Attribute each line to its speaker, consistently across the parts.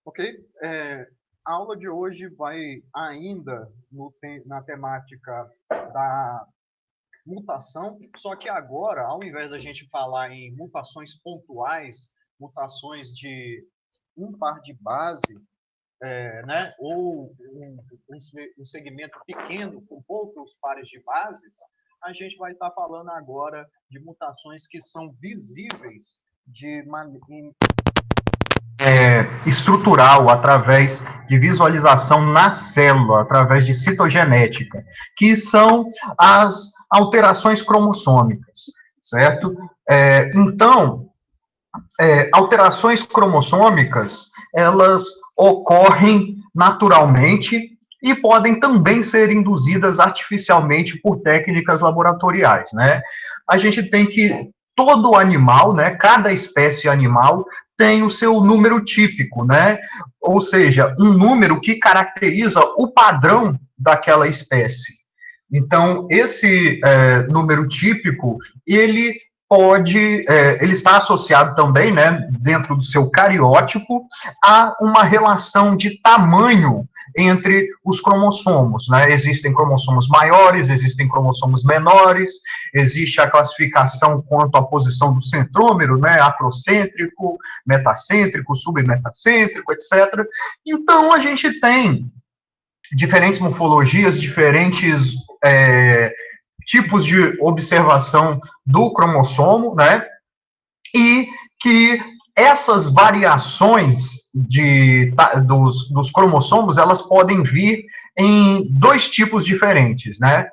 Speaker 1: Ok? A aula de hoje vai ainda na temática da mutação, só que agora, ao invés da gente falar em mutações pontuais, mutações de um par de base, né, ou um segmento pequeno com poucos pares de bases, a gente vai estar falando agora de mutações que são visíveis estrutural, através de visualização na célula, através de citogenética, que são as alterações cromossômicas, certo? Então, alterações cromossômicas, elas ocorrem naturalmente e podem também ser induzidas artificialmente por técnicas laboratoriais, né? A gente tem que todo animal, né, cada espécie animal tem o seu número típico, né? Ou seja, um número que caracteriza o padrão daquela espécie. Então, esse número típico, ele ele está associado também, né, dentro do seu cariótipo, a uma relação de tamanho entre os cromossomos, né? Existem cromossomos maiores, existem cromossomos menores, existe a classificação quanto à posição do centrômero, né? Acrocêntrico, metacêntrico, submetacêntrico, etc. Então, a gente tem diferentes morfologias, diferentes tipos de observação do cromossomo, né? E que essas variações dos cromossomos, elas podem vir em dois tipos diferentes, né?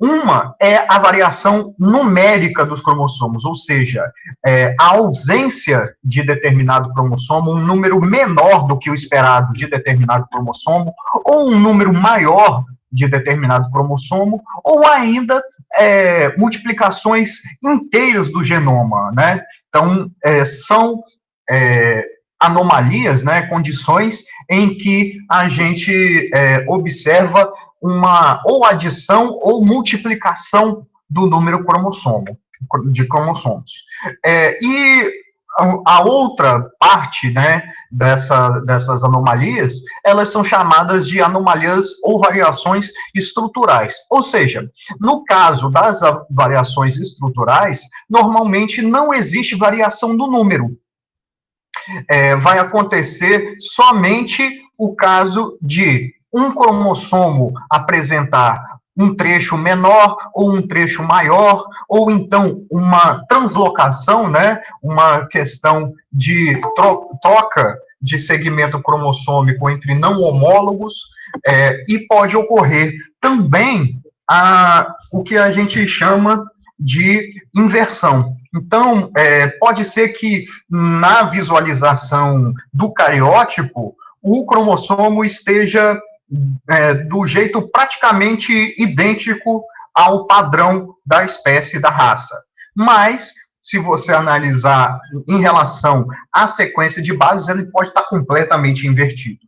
Speaker 1: Uma é a variação numérica dos cromossomos, ou seja, a ausência de determinado cromossomo, um número menor do que o esperado de determinado cromossomo, ou um número maior de determinado cromossomo, ou ainda multiplicações inteiras do genoma, né? Então, são anomalias, né, condições em que a gente observa uma ou adição ou multiplicação do número de cromossomos. E a outra parte, né, dessas anomalias, elas são chamadas de anomalias ou variações estruturais. Ou seja, no caso das variações estruturais, normalmente não existe variação do número. Vai acontecer somente o caso de um cromossomo apresentar um trecho menor ou um trecho maior, ou então uma translocação, né, uma questão de troca de segmento cromossômico entre não homólogos, e pode ocorrer também o que a gente chama de inversão. Então, pode ser que na visualização do cariótipo, o cromossomo esteja do jeito praticamente idêntico ao padrão da espécie da raça. Mas, se você analisar em relação à sequência de bases, ele pode estar completamente invertido.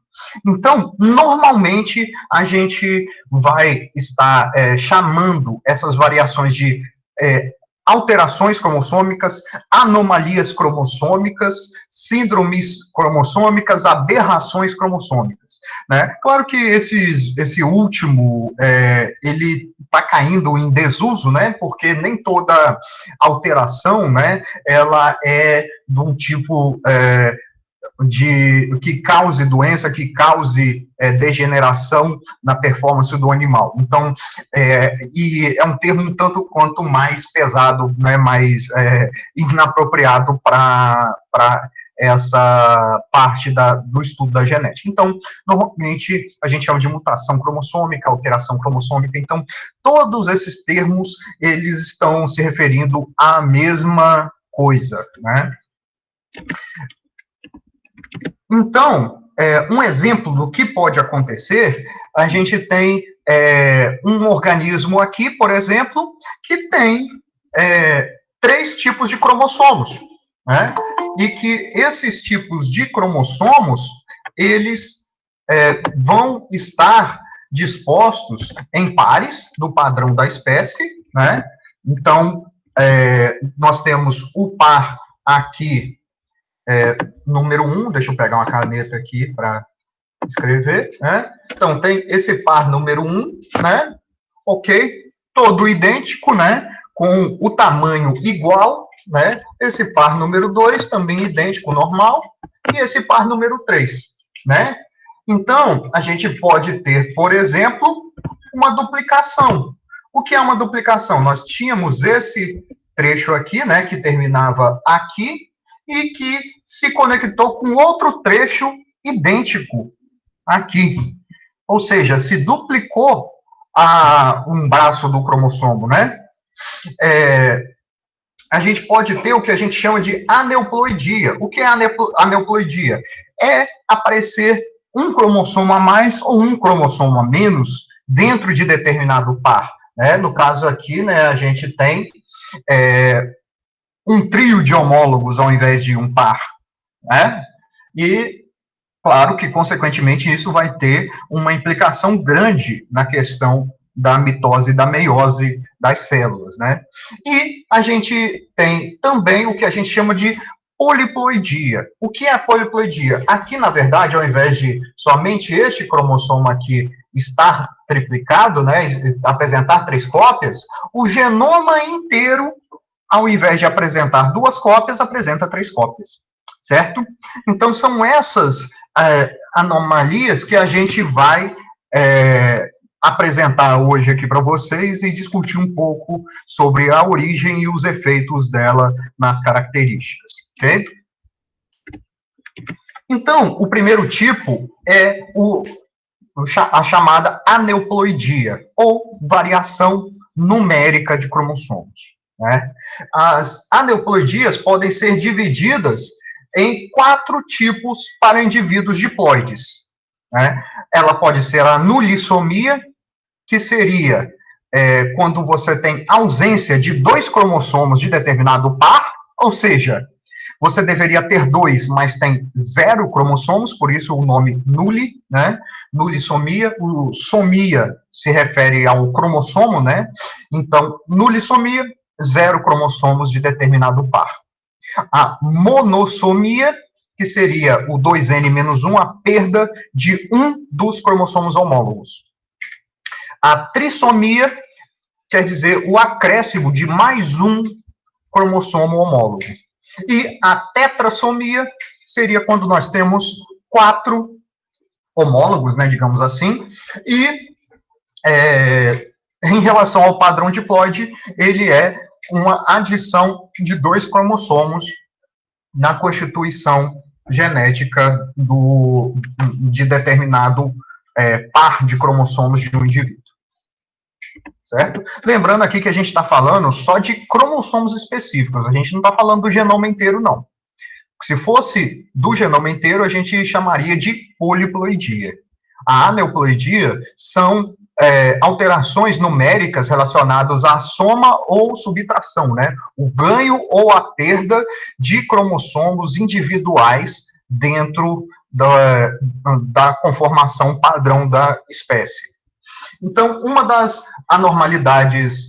Speaker 1: Então, normalmente, a gente vai estar chamando essas variações de alterações cromossômicas, anomalias cromossômicas, síndromes cromossômicas, aberrações cromossômicas, né? Claro que esse último, ele está caindo em desuso, né? Porque nem toda alteração, né, ela é de um tipo que cause doença, que cause degeneração na performance do animal. Então, e é um termo um tanto quanto mais pesado, né, mais inapropriado para essa parte do estudo da genética. Então, normalmente, a gente chama de mutação cromossômica, alteração cromossômica. Então, todos esses termos, eles estão se referindo à mesma coisa, né? Então, um exemplo do que pode acontecer, a gente tem um organismo aqui, por exemplo, que tem 3 tipos de cromossomos, né? E que esses tipos de cromossomos, eles vão estar dispostos em pares do padrão da espécie, né? Então, nós temos o par aqui número 1, deixa eu pegar uma caneta aqui para escrever, né? Então, tem esse par número 1, né? Ok, todo idêntico, né? Com o tamanho igual, né? Esse par número 2, também idêntico, normal. E esse par número 3, né? Então, a gente pode ter, por exemplo, uma duplicação. O que é uma duplicação? Nós tínhamos esse trecho aqui, né, que terminava aqui, e que se conectou com outro trecho idêntico aqui. Ou seja, se duplicou um braço do cromossomo, né? A gente pode ter o que a gente chama de aneuploidia. O que é aneuploidia? É aparecer um cromossomo a mais ou um cromossomo a menos dentro de determinado par. Né? No caso aqui, né, a gente tem um trio de homólogos ao invés de um par. Né? E, claro que, consequentemente, isso vai ter uma implicação grande na questão da mitose e da meiose das células, né? E a gente tem também o que a gente chama de poliploidia. O que é a poliploidia? Aqui, na verdade, ao invés de somente este cromossomo aqui estar triplicado, né, apresentar 3 cópias, o genoma inteiro, ao invés de apresentar 2 cópias, apresenta 3 cópias, certo? Então, são essas anomalias que a gente vai apresentar hoje aqui para vocês e discutir um pouco sobre a origem e os efeitos dela nas características, ok? Então, o primeiro tipo é a chamada aneuploidia, ou variação numérica de cromossomos. Né? As aneuploidias podem ser divididas em 4 tipos para indivíduos diploides. Né? Ela pode ser a nulissomia, que seria quando você tem ausência de 2 cromossomos de determinado par, ou seja, você deveria ter 2, mas tem 0 cromossomos, por isso o nome nulli, né? Nulissomia. O somia se refere ao cromossomo, né? Então, nulissomia, 0 cromossomos de determinado par. A monossomia, que seria o 2N-1, a perda de um dos cromossomos homólogos. A trissomia quer dizer o acréscimo de mais um cromossomo homólogo. E a tetrassomia seria quando nós temos 4 homólogos, né, digamos assim, e em relação ao padrão diploide, ele é uma adição de 2 cromossomos na constituição genética de determinado par de cromossomos de um indivíduo. Certo? Lembrando aqui que a gente está falando só de cromossomos específicos, a gente não está falando do genoma inteiro, não. Se fosse do genoma inteiro, a gente chamaria de poliploidia. A aneuploidia são alterações numéricas relacionadas à soma ou subtração, né? O ganho ou a perda de cromossomos individuais dentro da conformação padrão da espécie. Então, uma das anormalidades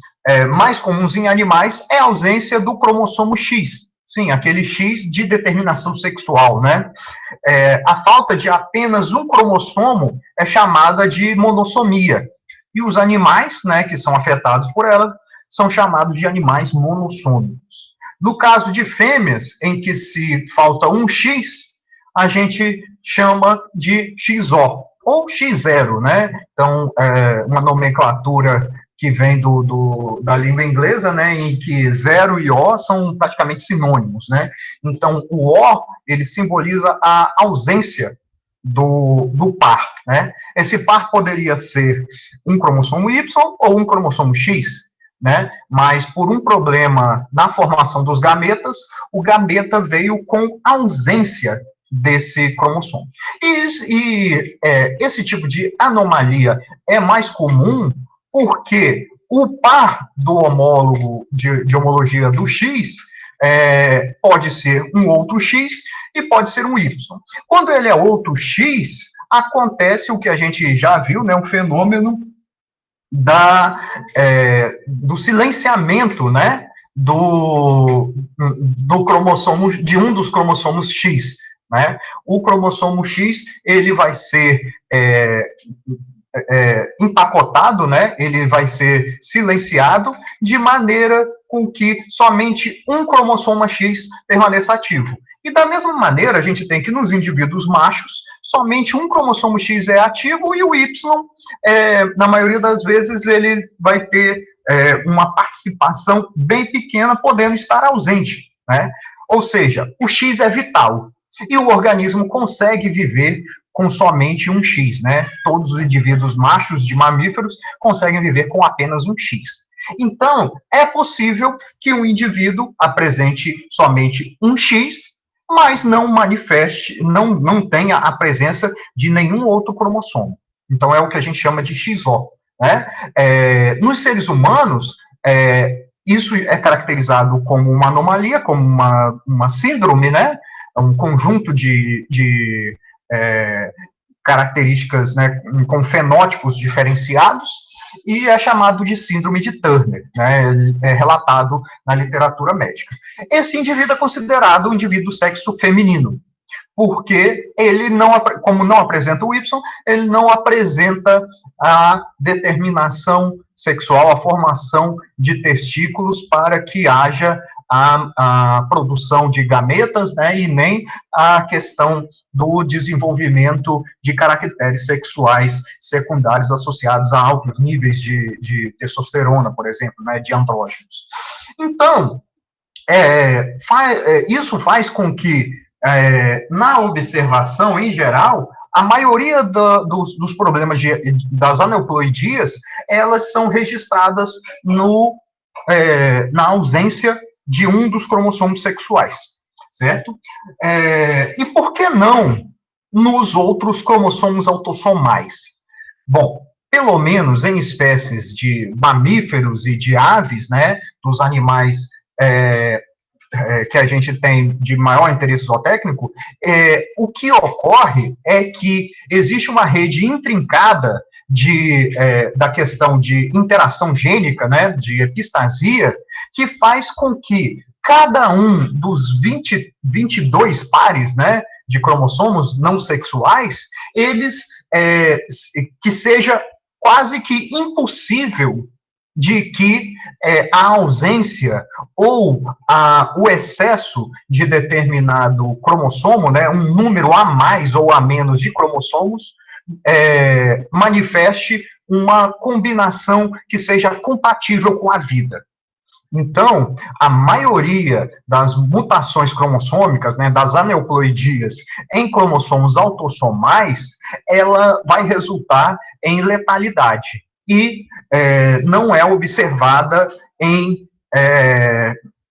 Speaker 1: mais comuns em animais é a ausência do cromossomo X. Sim, aquele X de determinação sexual, né? A falta de apenas um cromossomo é chamada de monossomia. E os animais, né, que são afetados por ela, são chamados de animais monossômicos. No caso de fêmeas, em que se falta um X, a gente chama de XO, ou X0, né? Então, uma nomenclatura que vem da língua inglesa, né, em que 0 e O são praticamente sinônimos, né? Então, o O, ele simboliza a ausência do par, né? Esse par poderia ser um cromossomo Y ou um cromossomo X, né? Mas por um problema na formação dos gametas, o gameta veio com ausência desse cromossomo. Esse tipo de anomalia é mais comum porque o par do homólogo de homologia do X pode ser um outro X e pode ser um Y. Quando ele é outro X, acontece o que a gente já viu, né, o fenômeno do silenciamento, né, do cromossomo, de um dos cromossomos X, né? O cromossomo X, ele vai ser empacotado, né? Ele vai ser silenciado de maneira com que somente um cromossomo X permaneça ativo. E da mesma maneira, a gente tem que nos indivíduos machos, somente um cromossomo X é ativo e o Y, na maioria das vezes, ele vai ter uma participação bem pequena, podendo estar ausente, né? Ou seja, o X é vital e o organismo consegue viver com somente um X, né? Todos os indivíduos machos de mamíferos conseguem viver com apenas um X. Então, é possível que um indivíduo apresente somente um X, mas não manifeste, não tenha a presença de nenhum outro cromossomo. Então, é o que a gente chama de XO. Né? Nos seres humanos, isso é caracterizado como uma anomalia, como uma síndrome, né? Um conjunto de características, né, com fenótipos diferenciados, e é chamado de síndrome de Turner, né, é relatado na literatura médica. Esse indivíduo é considerado um indivíduo do sexo feminino, porque ele não, como não apresenta o Y, ele não apresenta a determinação sexual, a formação de testículos para que haja a produção de gametas, né, e nem a questão do desenvolvimento de caracteres sexuais secundários associados a altos níveis de testosterona, por exemplo, né, de andrógenos. Então, isso faz com que, na observação em geral, a maioria dos problemas das aneuploidias, elas são registradas na ausência de um dos cromossomos sexuais, certo? E por que não nos outros cromossomos autossomais? Bom, pelo menos em espécies de mamíferos e de aves, né, dos animais que a gente tem de maior interesse zootécnico, o que ocorre é que existe uma rede intrincada da questão de interação gênica, né, de epistasia, que faz com que cada um dos 22 pares, né, de cromossomos não sexuais, que seja quase que impossível de que a ausência ou o excesso de determinado cromossomo, né, um número a mais ou a menos de cromossomos, manifeste uma combinação que seja compatível com a vida. Então, a maioria das mutações cromossômicas, né, das aneuploidias em cromossomos autossomais, ela vai resultar em letalidade e não é observada em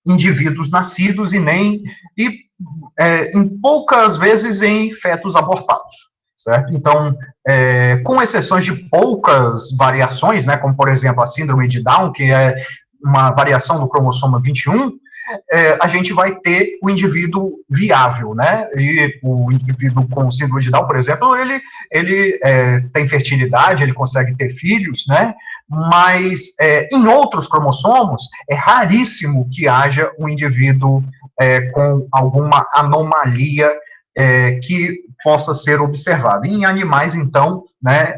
Speaker 1: indivíduos nascidos em poucas vezes em fetos abortados, certo? Então, com exceções de poucas variações, né, como por exemplo a síndrome de Down, que é uma variação do cromossomo 21, a gente vai ter o indivíduo viável, né? E o indivíduo com síndrome de Down, por exemplo, ele tem fertilidade, ele consegue ter filhos, né? Mas em outros cromossomos é raríssimo que haja um indivíduo com alguma anomalia que possa ser observado. Em animais, então, né?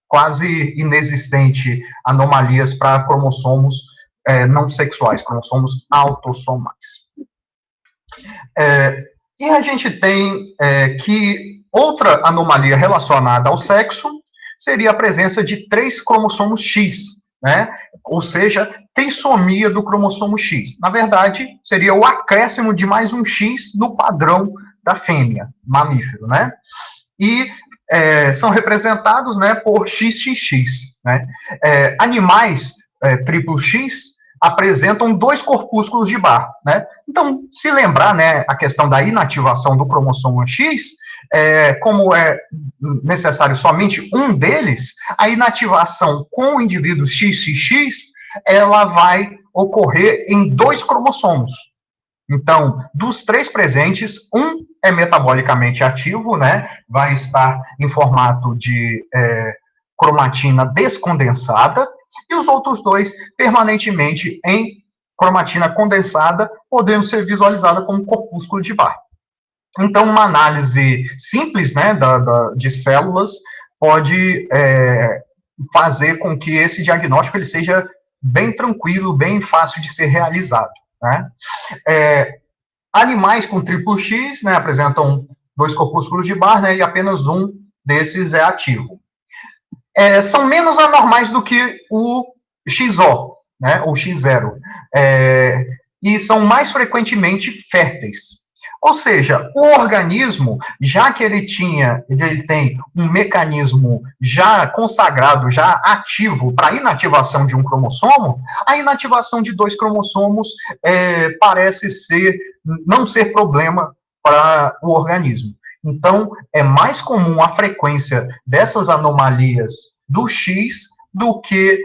Speaker 1: Quase inexistente anomalias para cromossomos não sexuais, cromossomos autossomais. E a gente tem que outra anomalia relacionada ao sexo seria a presença de 3 cromossomos X, né? Ou seja, trissomia do cromossomo X. Na verdade, seria o acréscimo de mais um X no padrão da fêmea, mamífero, né? E são representados, né, por XXX. Né? Animais triplo X apresentam 2 corpúsculos de Barr. Né? Então, se lembrar, né, a questão da inativação do cromossomo X, como é necessário somente um deles, a inativação com o indivíduo XXX, ela vai ocorrer em 2 cromossomos. Então, dos 3 presentes, um é metabolicamente ativo, né? Vai estar em formato de cromatina descondensada, e os outros 2 permanentemente em cromatina condensada, podendo ser visualizada como corpúsculo de Barr. Então, uma análise simples, né, de células pode fazer com que esse diagnóstico ele seja bem tranquilo, bem fácil de ser realizado, né? Animais com triplo X, né, apresentam 2 corpúsculos de Barr, né, e apenas um desses é ativo. São menos anormais do que o XO, né, ou X0, e são mais frequentemente férteis. Ou seja, o organismo, já que ele tem um mecanismo já consagrado, já ativo para a inativação de um cromossomo, a inativação de 2 cromossomos parece não ser problema para o organismo. Então, é mais comum a frequência dessas anomalias do X do que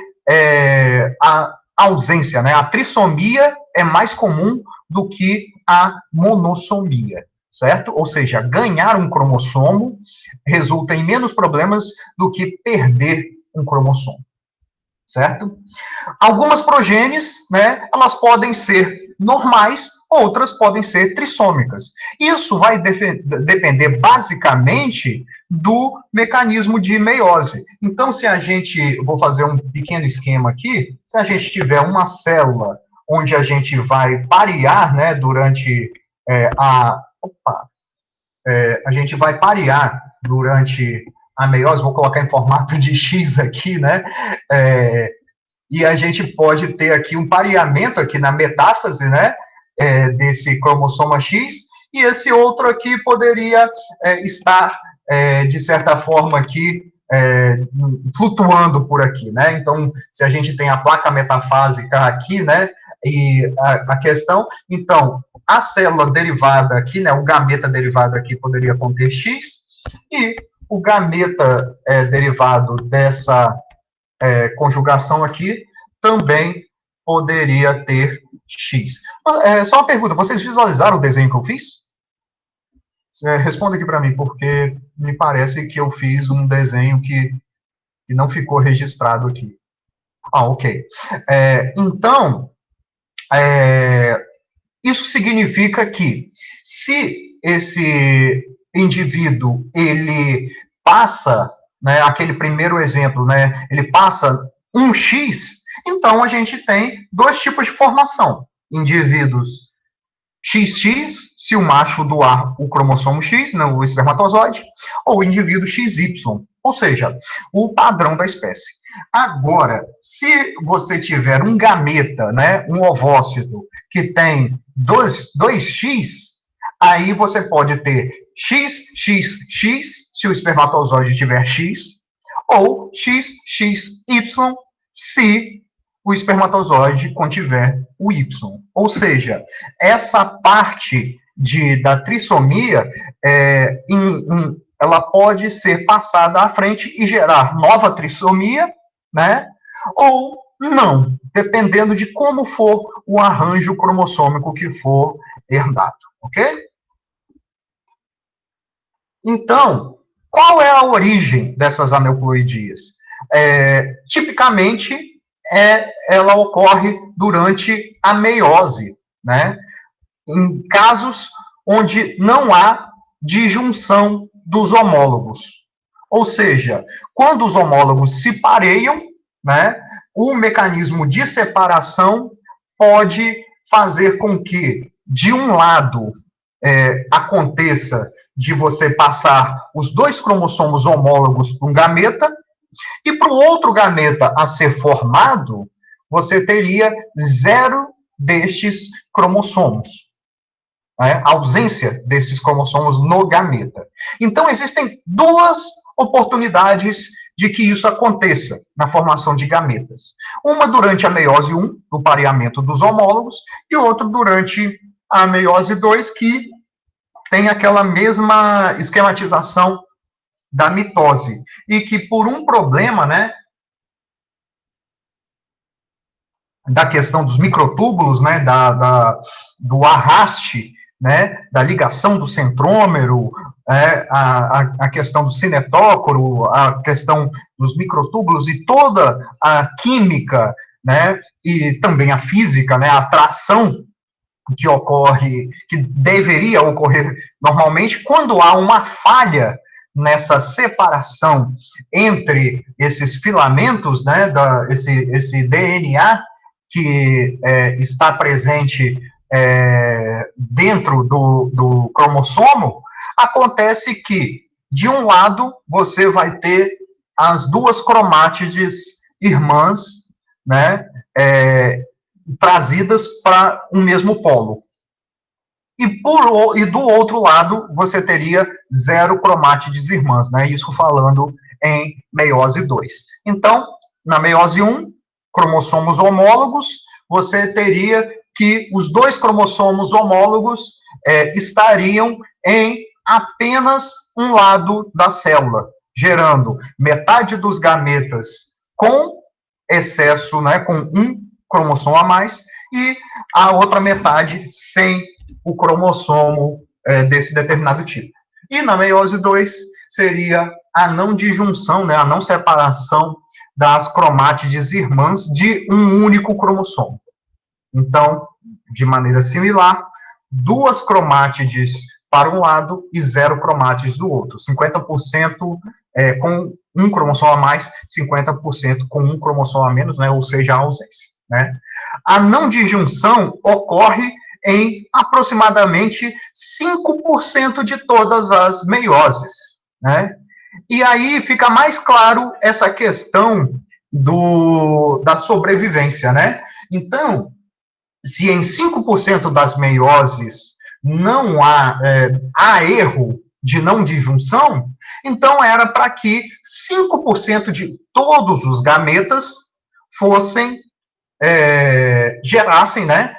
Speaker 1: a ausência, né? A trissomia é mais comum do que a monossomia, certo? Ou seja, ganhar um cromossomo resulta em menos problemas do que perder um cromossomo, certo? Algumas progênies, né, elas podem ser normais, outras podem ser trissômicas. Isso vai depender basicamente do mecanismo de meiose. Então, vou fazer um pequeno esquema aqui, se a gente tiver uma célula onde a gente vai parear, né, durante a gente vai parear durante a meiose, vou colocar em formato de X aqui, né, e a gente pode ter aqui um pareamento aqui na metáfase, né, desse cromossoma X, e esse outro aqui poderia estar, de certa forma, aqui, flutuando por aqui, né? Então, se a gente tem a placa metafásica aqui, né, e a questão, então, a célula derivada aqui, né, o gameta derivado aqui poderia conter X, e o gameta derivado dessa conjugação aqui também poderia ter X. Só uma pergunta, vocês visualizaram o desenho que eu fiz? Responda aqui para mim, porque me parece que eu fiz um desenho que não ficou registrado aqui. Ok. Então, isso significa que se esse indivíduo ele passa, né, aquele primeiro exemplo, né, ele passa um X, então a gente tem 2 tipos de formação. Indivíduos XX, se o macho doar o cromossomo X, né, o espermatozoide, ou o indivíduo XY, ou seja, o padrão da espécie. Agora, se você tiver um gameta, né, um ovócito, que tem 2X, aí você pode ter XXX, se o espermatozoide tiver X, ou XXY, se o espermatozoide contiver o Y. Ou seja, essa parte da trissomia, ela pode ser passada à frente e gerar nova trissomia, né? Ou não, dependendo de como for o arranjo cromossômico que for herdado, ok? Então, qual é a origem dessas aneuploidias? Tipicamente, ela ocorre durante a meiose, né? Em casos onde não há disjunção dos homólogos. Ou seja, quando os homólogos se pareiam, né, o mecanismo de separação pode fazer com que, de um lado, aconteça de você passar os 2 cromossomos homólogos para um gameta, e para o outro gameta a ser formado, você teria 0 destes cromossomos. A ausência desses cromossomos no gameta. Então, existem 2 oportunidades de que isso aconteça na formação de gametas. Uma durante a meiose 1, o pareamento dos homólogos, e outra durante a meiose 2, que tem aquela mesma esquematização da mitose, e que por um problema, né, da questão dos microtúbulos, né, do arraste, né, da ligação do centrômero, a questão do cinetócoro, a questão dos microtúbulos e toda a química né, e também a física, né, a atração que ocorre, que deveria ocorrer normalmente, quando há uma falha nessa separação entre esses filamentos, né, esse DNA que está presente dentro do cromossomo, acontece que, de um lado, você vai ter as duas cromátides irmãs, né, trazidas para um mesmo polo. E do outro lado, você teria 0 cromátides irmãs, né? Isso falando em meiose 2. Então, na meiose 1, cromossomos homólogos, você teria que os 2 cromossomos homólogos estariam em apenas um lado da célula, gerando metade dos gametas com excesso, né, com um cromossomo a mais, e a outra metade sem o cromossomo desse determinado tipo. E na meiose 2 seria a não disjunção, né, a não separação das cromátides irmãs de um único cromossomo. Então, de maneira similar, 2 cromátides para um lado e 0 cromátides do outro. 50% com um cromossomo a mais, 50% com um cromossomo a menos, né, ou seja, a ausência. Né? A não disjunção ocorre em aproximadamente 5% de todas as meioses. Né? E aí fica mais claro essa questão da sobrevivência. Né? Então, se em 5% das meioses não há erro de não disjunção, então era para que 5% de todos os gametas gerassem, né,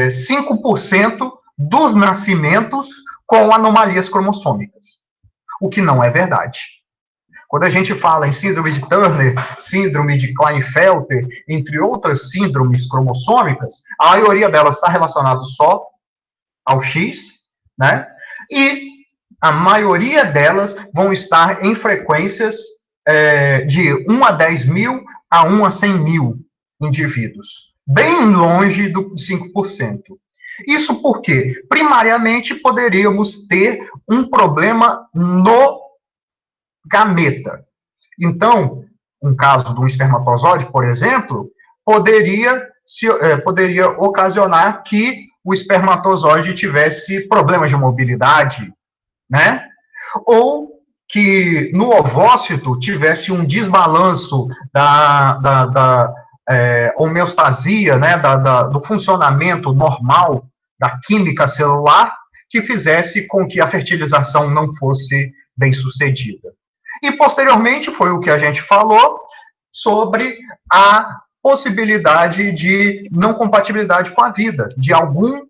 Speaker 1: 5% dos nascimentos com anomalias cromossômicas, o que não é verdade. Quando a gente fala em síndrome de Turner, síndrome de Klinefelter, entre outras síndromes cromossômicas, a maioria delas está relacionada só ao X, né? E a maioria delas vão estar em frequências de 1 a 10 mil a 1 a 100 mil indivíduos, bem longe do 5%. Isso porque, primariamente, poderíamos ter um problema no gameta. Então, um caso de um espermatozoide, por exemplo, poderia ocasionar que o espermatozoide tivesse problemas de mobilidade, né? Ou que no ovócito tivesse um desbalanço da homeostasia, né? Do funcionamento normal da química celular, que fizesse com que a fertilização não fosse bem sucedida. E, posteriormente, foi o que a gente falou sobre a possibilidade de não compatibilidade com a vida, de algum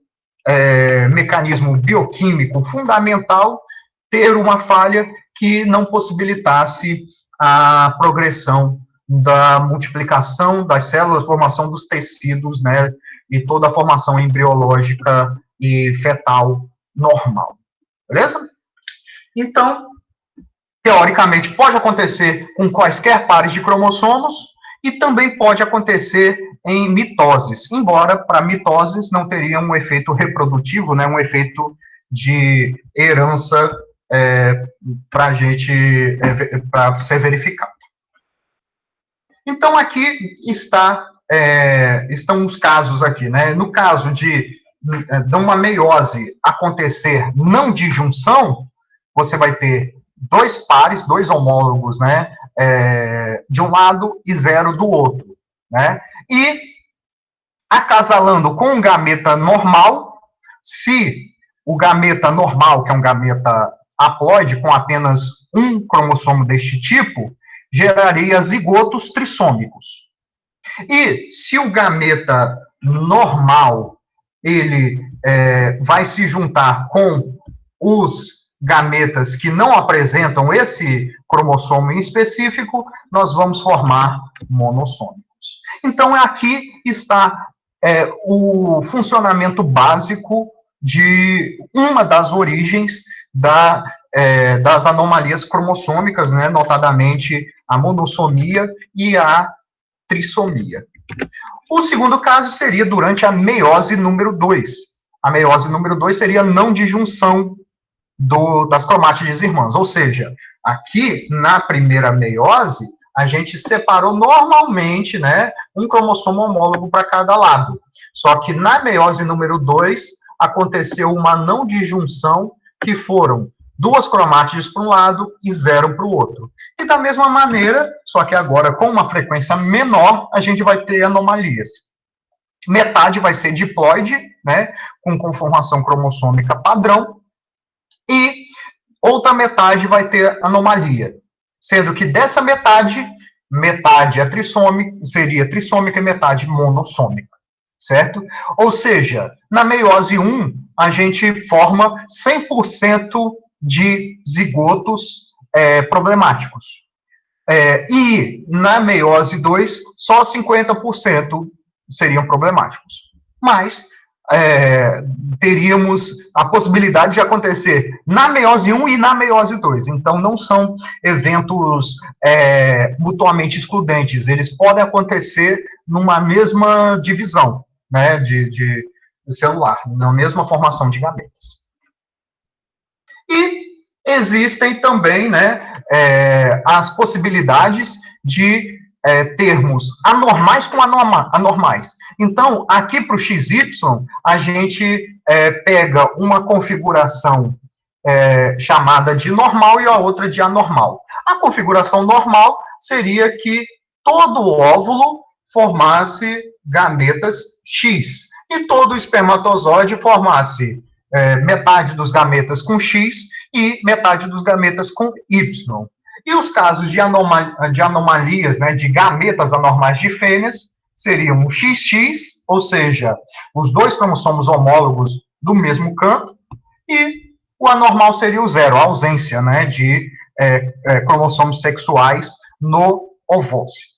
Speaker 1: mecanismo bioquímico fundamental ter uma falha que não possibilitasse a progressão da multiplicação das células, formação dos tecidos, né, e toda a formação embriológica e fetal normal. Beleza? Então, teoricamente, pode acontecer com quaisquer pares de cromossomos e também pode acontecer em mitoses, embora para mitoses não teria um efeito reprodutivo, né, um efeito de herança para ser verificado. Então, aqui estão os casos aqui, né? No caso de uma meiose acontecer não disjunção, você vai ter 2 pares, 2 homólogos, né, de um lado e 0 do outro, né, e acasalando com um gameta normal, se o gameta normal, que é um gameta haploide com apenas um cromossomo deste tipo, geraria zigotos trissômicos. E se o gameta normal ele vai se juntar com os gametas que não apresentam esse cromossomo em específico, nós vamos formar monossômicos. Então, aqui está o funcionamento básico de uma das origens das anomalias cromossômicas, né, notadamente a monossomia e a trissomia. O segundo caso seria durante a meiose número 2. A meiose número 2 seria a não disjunção das cromátides irmãs. Ou seja, aqui na primeira meiose, a gente separou normalmente, né, um cromossomo homólogo para cada lado. Só que na meiose número 2, aconteceu uma não disjunção, que foram 2 cromátides para um lado e 0 para o outro. E da mesma maneira, só que agora com uma frequência menor, a gente vai ter anomalias. Metade vai ser diploide, né, com conformação cromossômica padrão, e outra metade vai ter anomalia, sendo que dessa metade é trissômica, seria trissômica e metade monossômica, certo? Ou seja, na meiose 1, a gente forma 100% de zigotos problemáticos. E na meiose 2, só 50% seriam problemáticos. Mas teríamos a possibilidade de acontecer na meiose 1 e na meiose 2. Então, não são eventos mutuamente excludentes. Eles podem acontecer numa mesma divisão, né, de celular, na mesma formação de gametas. E existem também, né, as possibilidades de termos anormais com anormais. Então, aqui para o XY, a gente pega uma configuração chamada de normal e a outra de anormal. A configuração normal seria que todo óvulo formasse gametas X e todo espermatozoide formasse metade dos gametas com X e metade dos gametas com Y. E os casos de anomalias, né, de gametas anormais de fêmeas, seriam o XX, ou seja, os 2 cromossomos homólogos do mesmo canto, e o anormal seria o 0, a ausência, né, de cromossomos sexuais no ovócito.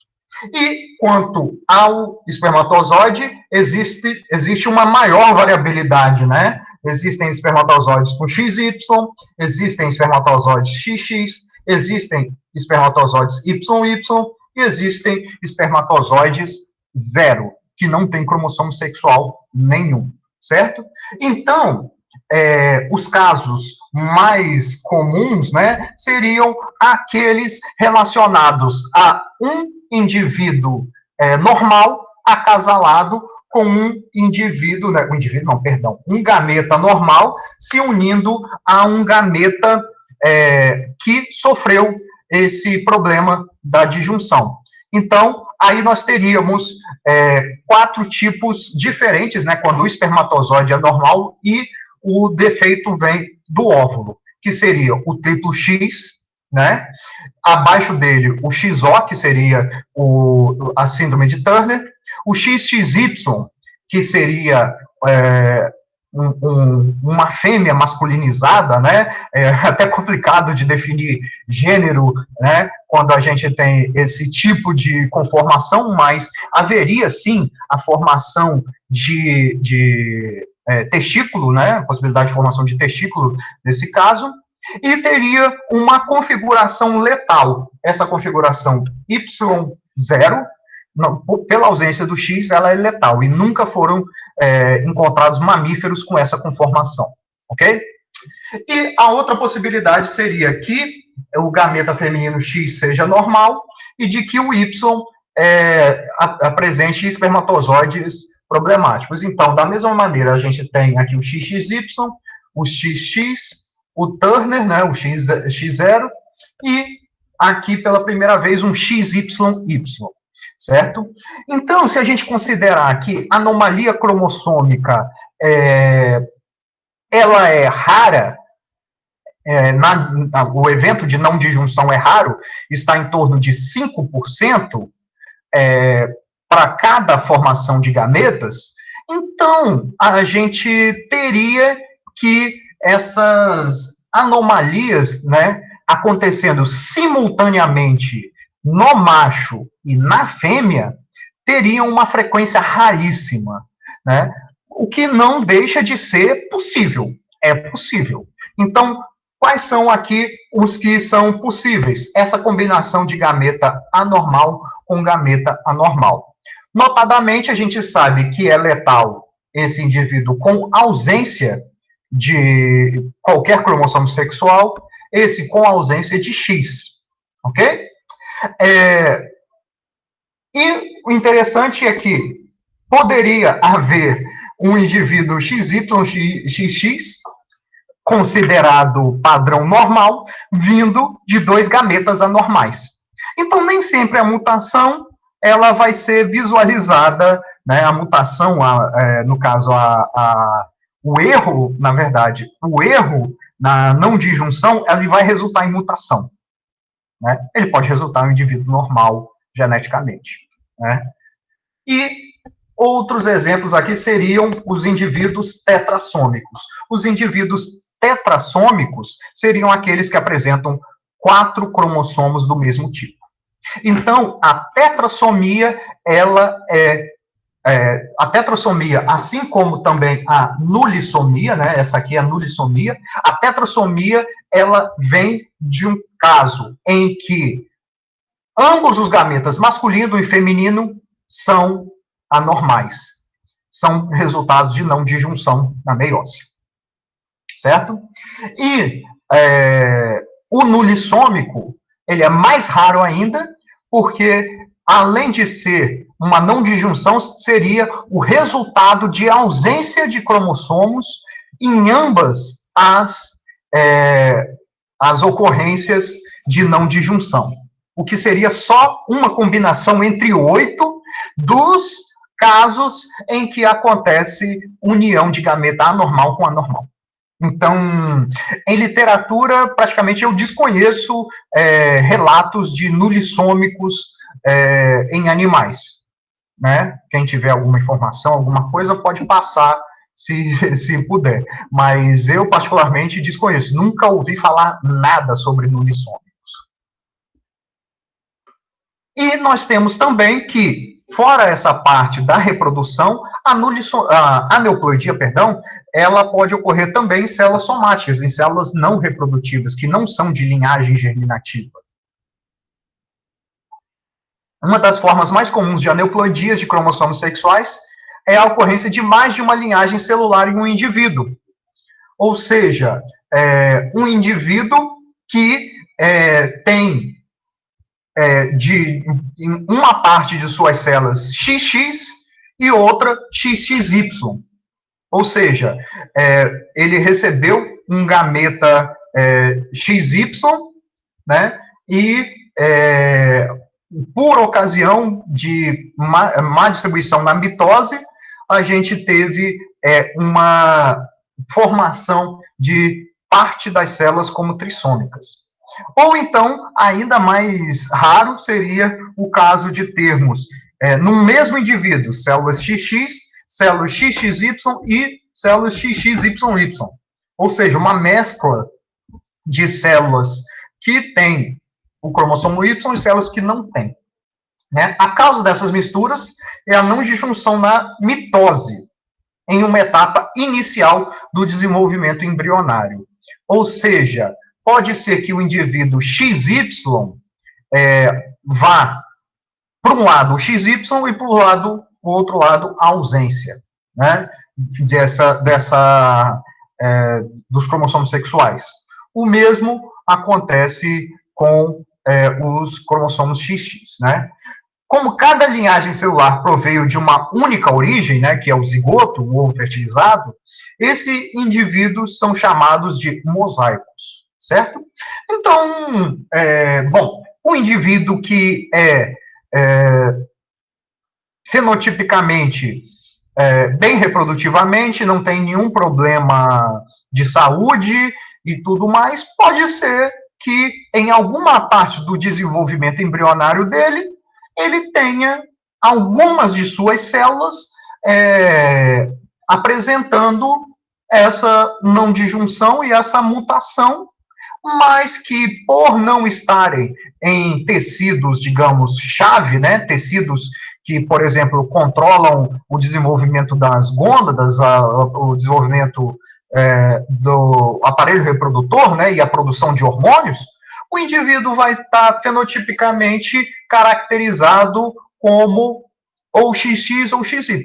Speaker 1: E quanto ao espermatozoide, existe uma maior variabilidade, né? Existem espermatozoides com XY, existem espermatozoides XX, existem espermatozoides YY e existem espermatozoides 0, que não tem cromossomo sexual nenhum, certo? Então, os casos mais comuns, né, seriam aqueles relacionados a um indivíduo normal acasalado com um gameta normal se unindo a um gameta que sofreu esse problema da disjunção. Então, aí nós teríamos 4 tipos diferentes, né, quando o espermatozoide é normal e o defeito vem do óvulo, que seria o triplo X, né? Abaixo dele, o XO, que seria a síndrome de Turner, o XXY, que seria uma fêmea masculinizada, né? É até complicado de definir gênero, né, quando a gente tem esse tipo de conformação, mas haveria, sim, a formação de testículo, né, a possibilidade de formação de testículo nesse caso, e teria uma configuração letal. Essa configuração Y0, não, pela ausência do X, ela é letal, e nunca foram encontrados mamíferos com essa conformação, ok? E a outra possibilidade seria que o gameta feminino X seja normal e de que o Y apresente espermatozoides problemáticos. Então, da mesma maneira, a gente tem aqui o XXY, o XX, o Turner, né, o X0, e aqui, pela primeira vez, um XYY, certo? Então, se a gente considerar que a anomalia cromossômica ela é rara, o evento de não disjunção é raro, está em torno de 5%, para cada formação de gametas, então a gente teria que essas anomalias, né, acontecendo simultaneamente no macho e na fêmea, teriam uma frequência raríssima, né? O que não deixa de ser possível. É possível. Então, quais são aqui os que são possíveis? Essa combinação de gameta anormal com gameta anormal. Notadamente, a gente sabe que é letal esse indivíduo com ausência de qualquer cromossomo sexual, esse com ausência de X, ok? E o interessante é que poderia haver um indivíduo XYXX, considerado padrão normal, vindo de dois gametas anormais. Então, nem sempre a mutação ela vai ser visualizada, né? A mutação, no caso, o erro, na verdade, o erro na não disjunção, ele vai resultar em mutação. Né? Ele pode resultar em um indivíduo normal geneticamente. Né? E outros exemplos aqui seriam os indivíduos tetrassômicos. Os indivíduos tetrassômicos seriam aqueles que apresentam 4 cromossomos do mesmo tipo. Então, a tetrassomia, ela a tetrassomia, assim como também a nulissomia, né? Essa aqui é a nulissomia. A tetrassomia, ela vem de um caso em que ambos os gametas, masculino e feminino, são anormais. São resultados de não disjunção na meiose. Certo? E o nulissômico, ele é mais raro ainda, porque, além de ser uma não disjunção, seria o resultado de ausência de cromossomos em ambas as ocorrências de não disjunção. O que seria só uma combinação entre 8 dos casos em que acontece união de gameta anormal com anormal. Então, em literatura, praticamente eu desconheço relatos de nulissômicos em animais. Né? Quem tiver alguma informação, alguma coisa, pode passar se puder. Mas eu, particularmente, desconheço. Nunca ouvi falar nada sobre nulissômicos. E nós temos também que, fora essa parte da reprodução, a aneuploidia, ela pode ocorrer também em células somáticas, em células não reprodutivas, que não são de linhagem germinativa. Uma das formas mais comuns de aneuploidias de cromossomos sexuais é a ocorrência de mais de uma linhagem celular em um indivíduo. Ou seja, um indivíduo que tem uma parte de suas células XX e outra XXY. Ou seja, ele recebeu um gameta XY, né, e por ocasião de má distribuição na mitose, a gente teve uma formação de parte das células como trissômicas. Ou então, ainda mais raro seria o caso de termos, no mesmo indivíduo, células XX, células XXY e células XXYY. Ou seja, uma mescla de células que têm o cromossomo Y e células que não têm. Né? A causa dessas misturas é a não disjunção na mitose, em uma etapa inicial do desenvolvimento embrionário. Ou seja, pode ser que o indivíduo XY vá para um lado o XY e para o outro lado a ausência, né, dos cromossomos sexuais. O mesmo acontece com os cromossomos XX, né? Como cada linhagem celular proveio de uma única origem, né, que é o zigoto, o ovo fertilizado, esses indivíduos são chamados de mosaicos, certo? Então, o indivíduo que fenotipicamente bem reprodutivamente, não tem nenhum problema de saúde e tudo mais, pode ser que em alguma parte do desenvolvimento embrionário dele, ele tenha algumas de suas células apresentando essa não disjunção e essa mutação, mas que por não estarem em tecidos, digamos, chave, né, tecidos que, por exemplo, controlam o desenvolvimento das gônadas, o desenvolvimento do aparelho reprodutor, né, e a produção de hormônios, o indivíduo vai estar fenotipicamente caracterizado como ou XX ou XY.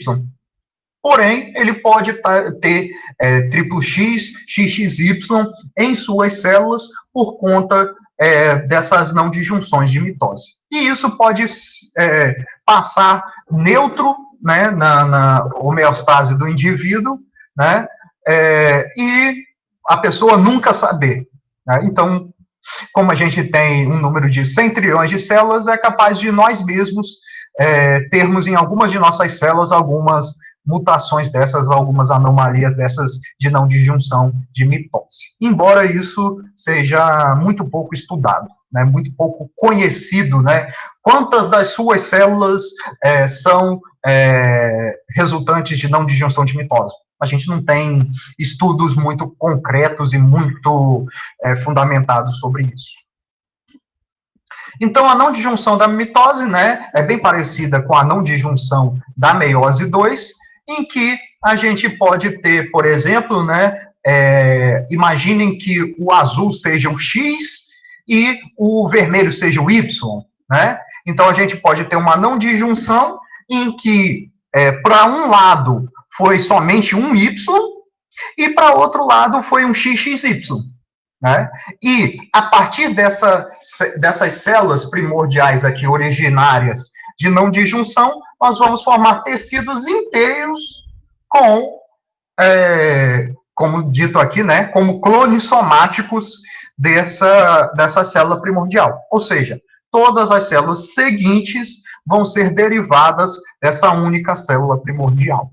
Speaker 1: Porém, ele pode ter triplo X, XXY em suas células por conta dessas não disjunções de mitose. E isso pode passar neutro, né, na homeostase do indivíduo, né, e a pessoa nunca saber. Né? Então, como a gente tem um número de 100 trilhões de células, é capaz de nós mesmos termos em algumas de nossas células algumas mutações dessas, algumas anomalias dessas de não disjunção de mitose. Embora isso seja muito pouco estudado, né, muito pouco conhecido, né, quantas das suas células são resultantes de não disjunção de mitose. A gente não tem estudos muito concretos e muito fundamentados sobre isso. Então, a não disjunção da mitose, né, é bem parecida com a não disjunção da meiose 2, em que a gente pode ter, por exemplo, né, imaginem que o azul seja o X e o vermelho seja o Y, né? Então, a gente pode ter uma não disjunção em que, para um lado, foi somente um Y, e para outro lado foi um XXY. Né? E a partir dessas células primordiais aqui, originárias de não disjunção, nós vamos formar tecidos inteiros com, como dito aqui, né, como clones somáticos dessa célula primordial. Ou seja, todas as células seguintes vão ser derivadas dessa única célula primordial.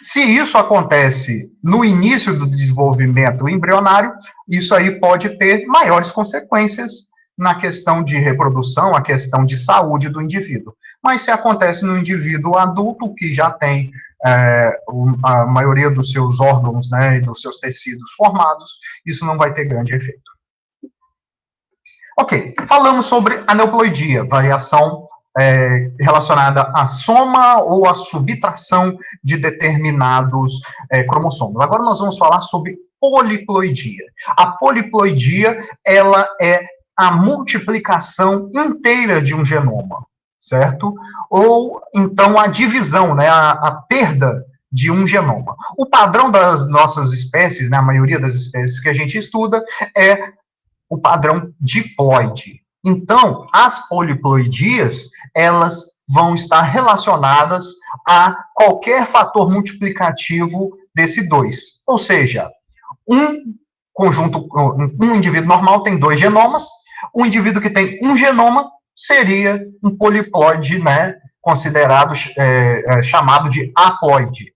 Speaker 1: Se isso acontece no início do desenvolvimento embrionário, isso aí pode ter maiores consequências na questão de reprodução, a questão de saúde do indivíduo. Mas se acontece no indivíduo adulto, que já tem a maioria dos seus órgãos, né, e dos seus tecidos formados, isso não vai ter grande efeito. Ok, falamos sobre aneuploidia, variação relacionada à soma ou à subtração de determinados cromossomos. Agora nós vamos falar sobre poliploidia. A poliploidia, ela é a multiplicação inteira de um genoma, certo? Ou, então, a divisão, né, a perda de um genoma. O padrão das nossas espécies, né, a maioria das espécies que a gente estuda, é o padrão diploide. Então, as poliploidias, elas vão estar relacionadas a qualquer fator multiplicativo desse 2. Ou seja, um indivíduo normal tem 2 genomas, um indivíduo que tem um genoma seria um poliploide, né, considerado, chamado de haploide.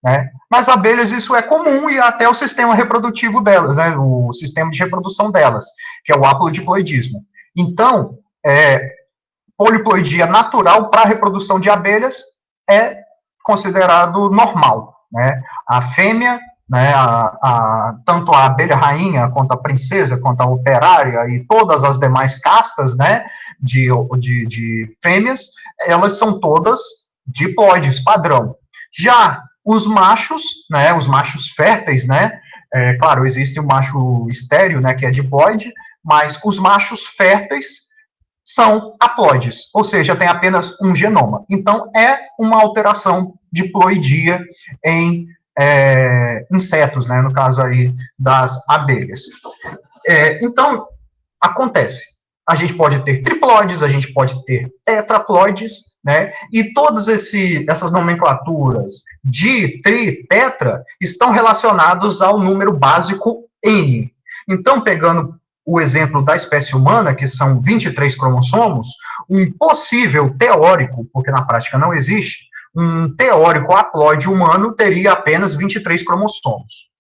Speaker 1: Né? Nas abelhas isso é comum e até o sistema reprodutivo delas, né, o sistema de reprodução delas, que é o haplodiploidismo. Então, poliploidia natural para a reprodução de abelhas é considerado normal. Né? A fêmea, né, tanto a abelha rainha, quanto a princesa, quanto a operária e todas as demais castas, né, de fêmeas, elas são todas diploides, padrão. Já os machos, né, os machos férteis, né, claro, existe o macho estéreo, né, que é diploide, mas os machos férteis são haploides, ou seja, tem apenas um genoma. Então, é uma alteração diploidia em insetos, né, no caso aí das abelhas. Então, acontece. A gente pode ter triploides, a gente pode ter tetraploides, né, e todas essas nomenclaturas de tri, tetra, estão relacionados ao número básico N. Então, pegando o exemplo da espécie humana, que são 23 cromossomos, um possível teórico, porque na prática não existe, um teórico haploide humano teria apenas 23 cromossomos.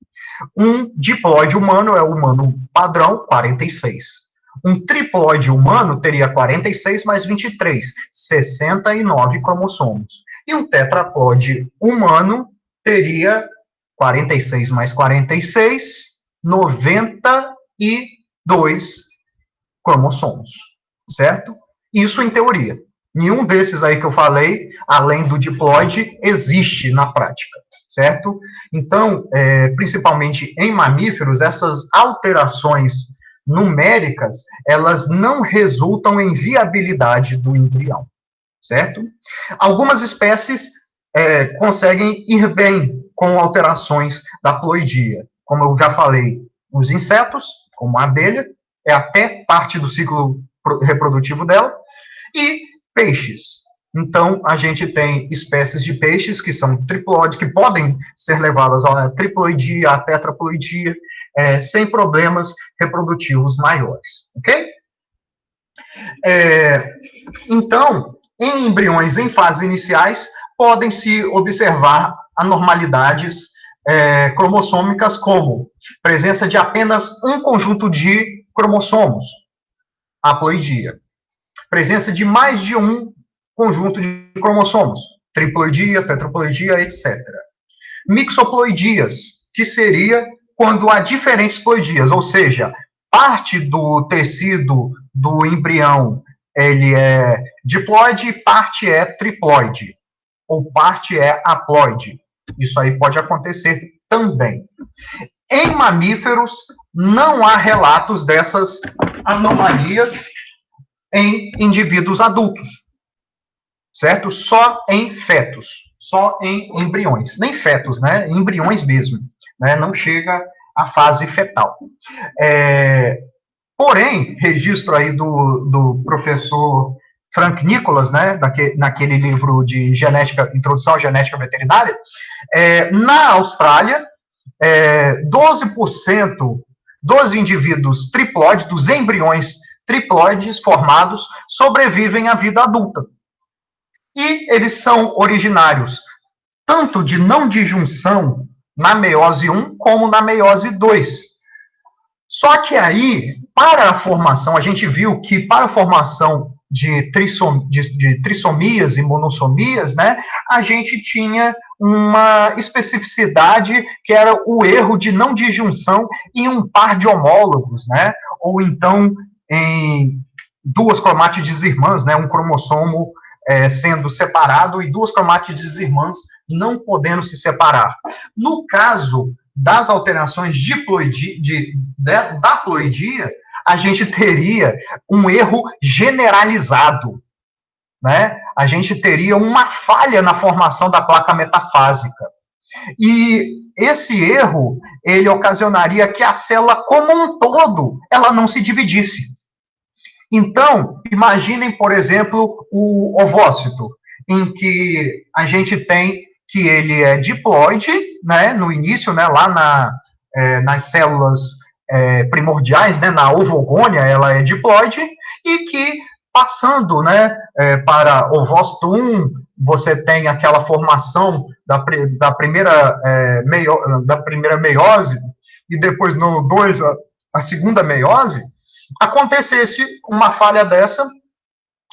Speaker 1: Um diploide humano é o humano padrão, 46. Um triploide humano teria 46 mais 23, 69 cromossomos. E um tetraploide humano teria 46 mais 46, 92 cromossomos, certo? Isso em teoria. Nenhum desses aí que eu falei, além do diploide, existe na prática, certo? Então, principalmente em mamíferos, essas alterações numéricas, elas não resultam em viabilidade do embrião. certo? Algumas espécies conseguem ir bem com alterações da ploidia. Como eu já falei, os insetos, como a abelha, é até parte do ciclo reprodutivo dela, e peixes. Então, a gente tem espécies de peixes que são triploides, que podem ser levadas à triploidia, à tetraploidia, sem problemas reprodutivos maiores, ok? Então, em embriões em fases iniciais, podem-se observar anormalidades cromossômicas, como presença de apenas um conjunto de cromossomos, haploidia. Presença de mais de um conjunto de cromossomos, triploidia, tetraploidia, etc. Mixoploidias, que seria quando há diferentes ploidias, ou seja, parte do tecido do embrião ele é diploide, parte é triploide, ou parte é haploide. Isso aí pode acontecer também. Em mamíferos, não há relatos dessas anomalias em indivíduos adultos, certo? Só em fetos, só em embriões. Nem fetos, né? Embriões mesmo, né? Não chega à fase fetal. Porém, registro aí do professor Frank Nicholas, né, naquele livro de genética, Introdução à Genética Veterinária, na Austrália, 12% dos indivíduos triploides, dos embriões triploides formados, sobrevivem à vida adulta. E eles são originários tanto de não disjunção na meiose 1 como na meiose 2. Só que aí, para a formação, a gente viu que para a formação de trissomias e monossomias, né, a gente tinha uma especificidade que era o erro de não disjunção em um par de homólogos, né, ou então em duas cromátides irmãs, né, um cromossomo sendo separado e duas cromátides irmãs não podendo se separar. No caso das alterações da ploidia, a gente teria um erro generalizado, né? A gente teria uma falha na formação da placa metafásica. E esse erro, ele ocasionaria que a célula como um todo, ela não se dividisse. Então, imaginem, por exemplo, o ovócito, em que a gente tem que ele é diploide, né, no início, né, lá nas células primordiais, né, na ovogônia, ela é diploide, e que passando, né, para ovócito 1, você tem aquela formação da primeira meiose, e depois no 2, a segunda meiose, acontecesse uma falha dessa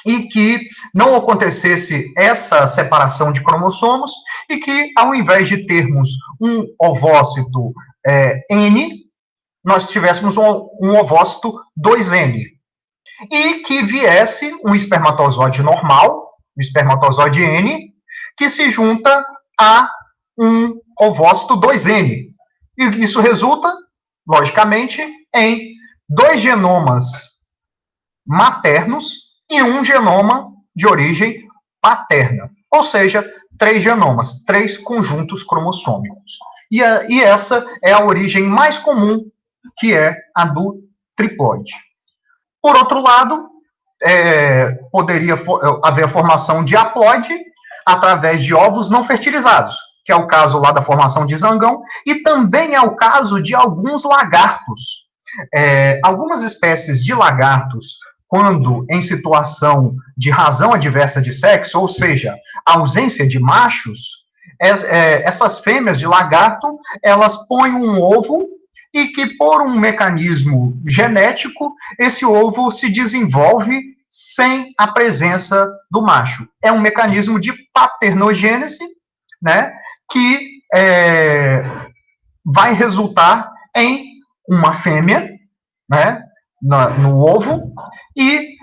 Speaker 1: e que não acontecesse essa separação de cromossomos e que, ao invés de termos um ovócito N, nós tivéssemos um ovócito 2N. E que viesse um espermatozoide normal, um espermatozoide N, que se junta a um ovócito 2N. E isso resulta, logicamente, em 2 genomas maternos e um genoma de origem paterna. Ou seja, 3 genomas, 3 conjuntos cromossômicos. E essa é a origem mais comum, que é a do triploide. Por outro lado, poderia haver a formação de haploide através de ovos não fertilizados, que é o caso lá da formação de zangão, e também é o caso de alguns lagartos. Algumas espécies de lagartos, quando em situação de razão adversa de sexo, ou seja, ausência de machos, essas fêmeas de lagarto, elas põem um ovo e que, por um mecanismo genético, esse ovo se desenvolve sem a presença do macho. É um mecanismo de paternogênese, né, que vai resultar em uma fêmea, né, no ovo, e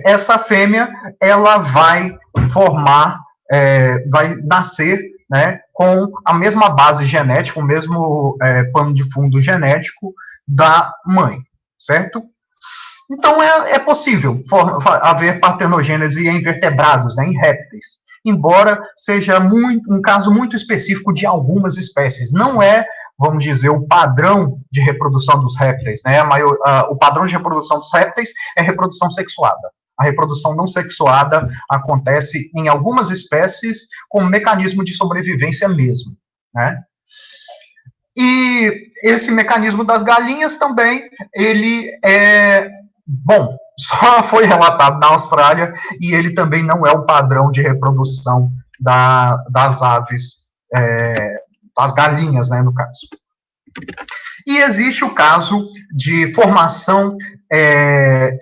Speaker 1: essa fêmea ela vai formar, vai nascer, né, com a mesma base genética, o mesmo pano de fundo genético da mãe, certo? Então, é possível haver partenogênese em vertebrados, né, em répteis, embora seja um caso muito específico de algumas espécies. Não é, vamos dizer, o padrão de reprodução dos répteis. Né? O padrão de reprodução dos répteis é reprodução sexuada. A reprodução não sexuada acontece em algumas espécies como mecanismo de sobrevivência mesmo. Né? E esse mecanismo das galinhas também, ele bom, só foi relatado na Austrália e ele também não é o padrão de reprodução das aves, das galinhas, né, no caso. E existe o caso de formação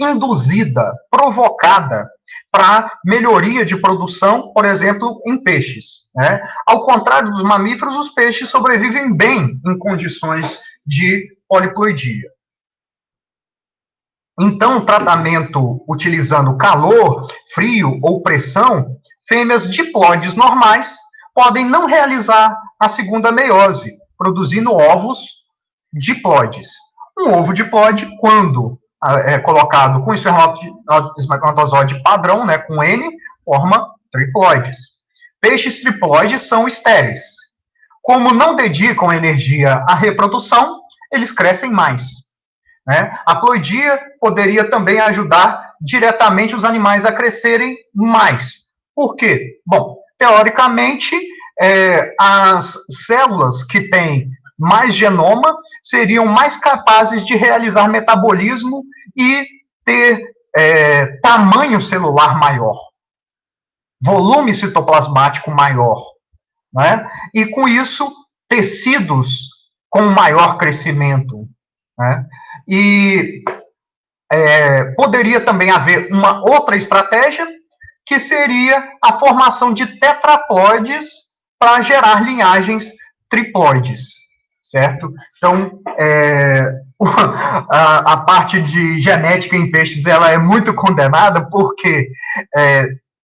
Speaker 1: induzida, provocada, para melhoria de produção, por exemplo, em peixes. Né? Ao contrário dos mamíferos, os peixes sobrevivem bem em condições de poliploidia. Então, o tratamento utilizando calor, frio ou pressão, fêmeas diploides normais podem não realizar a segunda meiose, produzindo ovos diploides. Um ovo diploide, quando é colocado com espermatozoide padrão, né, com N, forma triploides. Peixes triploides são estéreis. Como não dedicam energia à reprodução, eles crescem mais. Né? A ploidia poderia também ajudar diretamente os animais a crescerem mais. Por quê? Bom, teoricamente, as células que têm mais genoma seriam mais capazes de realizar metabolismo e ter tamanho celular maior, volume citoplasmático maior. Né? E, com isso, tecidos com maior crescimento. Né? E poderia também haver uma outra estratégia, que seria a formação de tetraploides para gerar linhagens triploides, certo? Então, a parte de genética em peixes ela é muito condenada, porque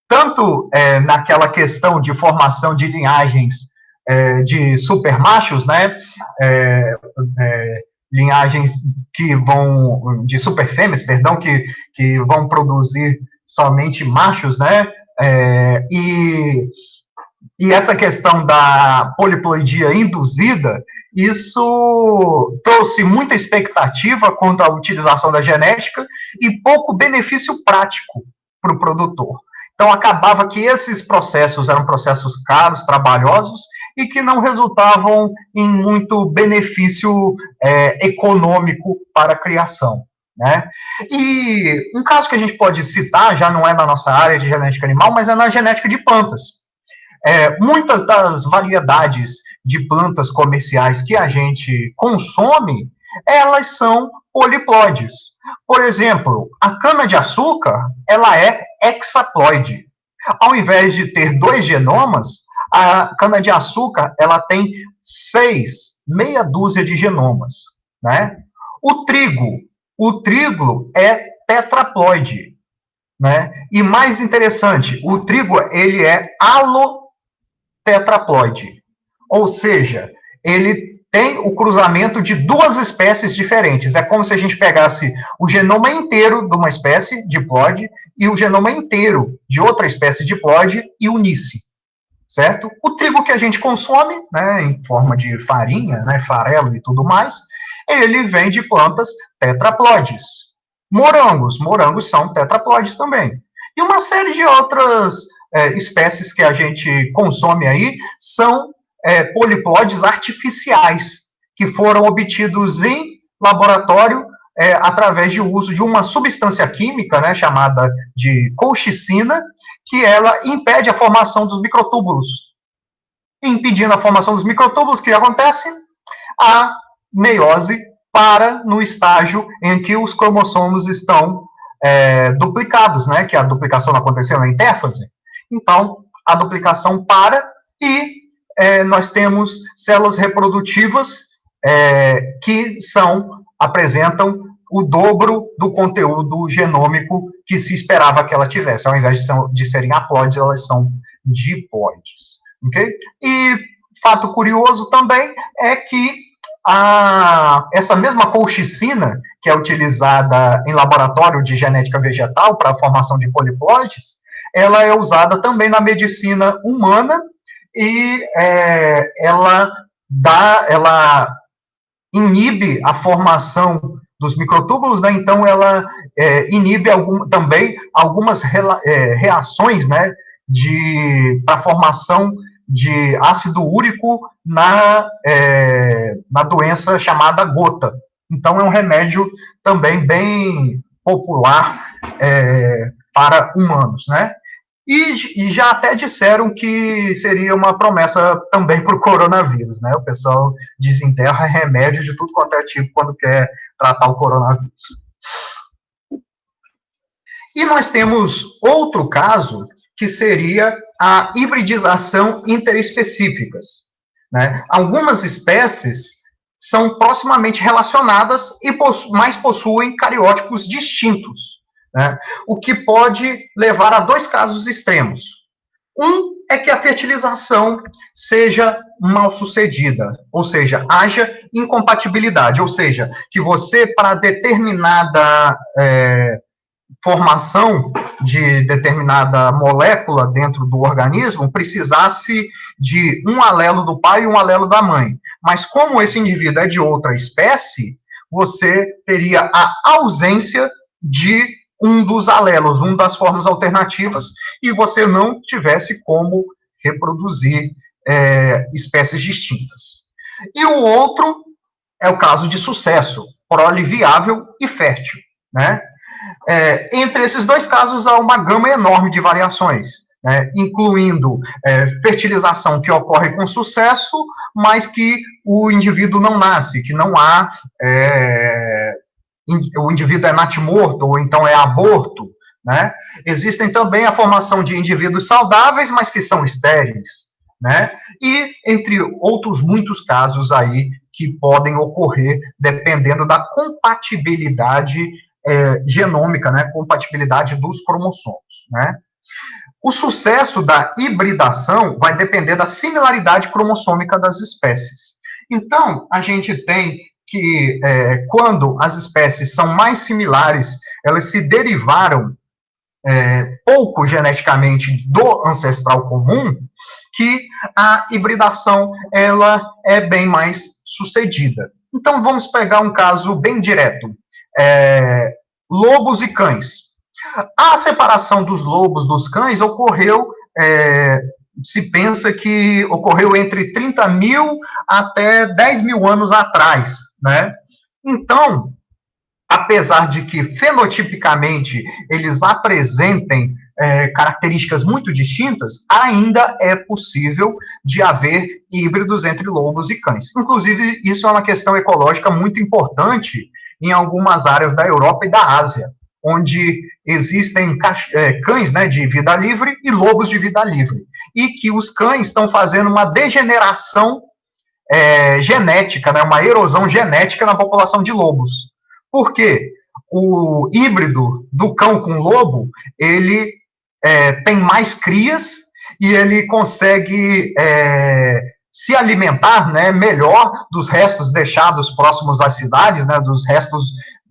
Speaker 1: tanto naquela questão de formação de linhagens de supermachos, né? Linhagens que vão, de superfêmeas, perdão, que vão produzir somente machos, né? E essa questão da poliploidia induzida, isso trouxe muita expectativa quanto à utilização da genética e pouco benefício prático para o produtor. Então, acabava que esses processos eram processos caros, trabalhosos, e que não resultavam em muito benefício econômico para a criação. Né? E um caso que a gente pode citar, já não é na nossa área de genética animal, mas é na genética de plantas. Muitas das variedades de plantas comerciais que a gente consome, elas são poliploides. Por exemplo, a cana-de-açúcar, ela é hexaploide. Ao invés de ter 2 genomas, a cana-de-açúcar ela tem 6, meia dúzia de genomas. Né? O trigo é tetraploide. Né? E mais interessante, o trigo ele é alotetraploide. Ou seja, ele tem o cruzamento de 2 espécies diferentes. É como se a gente pegasse o genoma inteiro de uma espécie diploide e o genoma inteiro de outra espécie diploide e unisse. Certo? O trigo que a gente consome, né, em forma de farinha, né, farelo e tudo mais, ele vem de plantas tetraploides. Morangos são tetraploides também. E uma série de outras espécies que a gente consome aí são poliploides artificiais, que foram obtidos em laboratório através de uso de uma substância química, né, chamada de colchicina, que ela impede a formação dos microtúbulos. Impedindo a formação dos microtúbulos, o que acontece? A meiose para no estágio em que os cromossomos estão duplicados, né? Que a duplicação aconteceu na intérfase. Então, a duplicação para e nós temos células reprodutivas que apresentam o dobro do conteúdo genômico que se esperava que ela tivesse. Ao invés de serem haploides, elas são diploides. Okay? E fato curioso também é que Essa mesma colchicina, que é utilizada em laboratório de genética vegetal para a formação de poliploides, ela é usada também na medicina humana e ela inibe a formação dos microtúbulos, né? Então ela inibe também algumas reações, né, para a formação de ácido úrico na doença chamada gota. Então é um remédio também bem popular para humanos, né? E já até disseram que seria uma promessa também para o coronavírus, né? O pessoal desenterra remédio de tudo quanto é tipo quando quer tratar o coronavírus. E nós temos outro caso, que seria a hibridização interespecíficas, né? Algumas espécies são proximamente relacionadas, mas possuem cariótipos distintos, né? O que pode levar a dois casos extremos. Um é que a fertilização seja mal sucedida, ou seja, haja incompatibilidade, ou seja, que você, para determinada formação de determinada molécula dentro do organismo, precisasse de um alelo do pai e um alelo da mãe. Mas como esse indivíduo é de outra espécie, você teria a ausência de um dos alelos, uma das formas alternativas, e você não tivesse como reproduzir espécies distintas. E o outro é o caso de sucesso, prole viável e fértil, né? Entre esses dois casos, há uma gama enorme de variações, né, incluindo fertilização que ocorre com sucesso, mas que o indivíduo não nasce, que não há, o indivíduo é natimorto, ou então é aborto, né? Existem também a formação de indivíduos saudáveis, mas que são estéreis, né? E entre outros muitos casos aí que podem ocorrer dependendo da compatibilidade genômica, né, compatibilidade dos cromossomos, né? O sucesso da hibridação vai depender da similaridade cromossômica das espécies. Então, a gente tem que, quando as espécies são mais similares, elas se derivaram pouco geneticamente do ancestral comum, que a hibridação ela é bem mais sucedida. Então, vamos pegar um caso bem direto. Lobos e cães. A separação dos lobos dos cães ocorreu, se pensa que ocorreu entre 30 mil até 10 mil anos atrás, né? Então, apesar de que fenotipicamente eles apresentem características muito distintas, ainda é possível de haver híbridos entre lobos e cães. Inclusive, isso é uma questão ecológica muito importante em algumas áreas da Europa e da Ásia, onde existem cães, né, de vida livre e lobos de vida livre, e que os cães estão fazendo uma degeneração genética, né, uma erosão genética na população de lobos. Por quê? O híbrido do cão com lobo, ele tem mais crias e ele consegue se alimentar, né, melhor dos restos deixados próximos às cidades, né, dos restos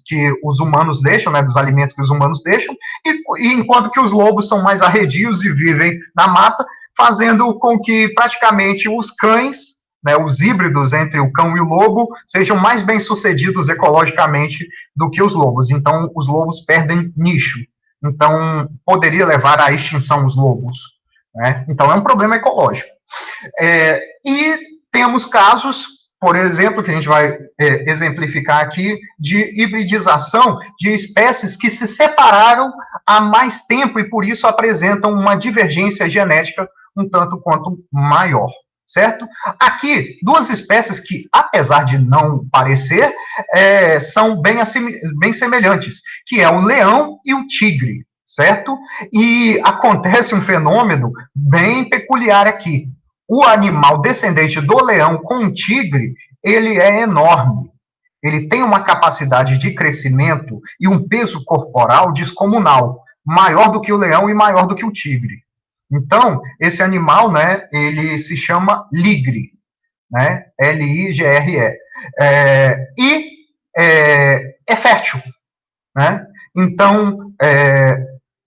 Speaker 1: que os humanos deixam, né, dos alimentos que os humanos deixam, e enquanto que os lobos são mais arredios e vivem na mata, fazendo com que praticamente os cães, né, os híbridos entre o cão e o lobo, sejam mais bem-sucedidos ecologicamente do que os lobos. Então, os lobos perdem nicho. Então, poderia levar à extinção os lobos, né? Então, é um problema ecológico. E temos casos, por exemplo, que a gente vai exemplificar aqui, de hibridização de espécies que se separaram há mais tempo e, por isso, apresentam uma divergência genética um tanto quanto maior. Certo? Aqui, duas espécies que, apesar de não parecer, são bem semelhantes, que é o leão e o tigre, certo? E acontece um fenômeno bem peculiar aqui. O animal descendente do leão com o tigre, ele é enorme. Ele tem uma capacidade de crescimento e um peso corporal descomunal, maior do que o leão e maior do que o tigre. Então, esse animal, né, ele se chama ligre, né, Ligre. é fértil, né? Então,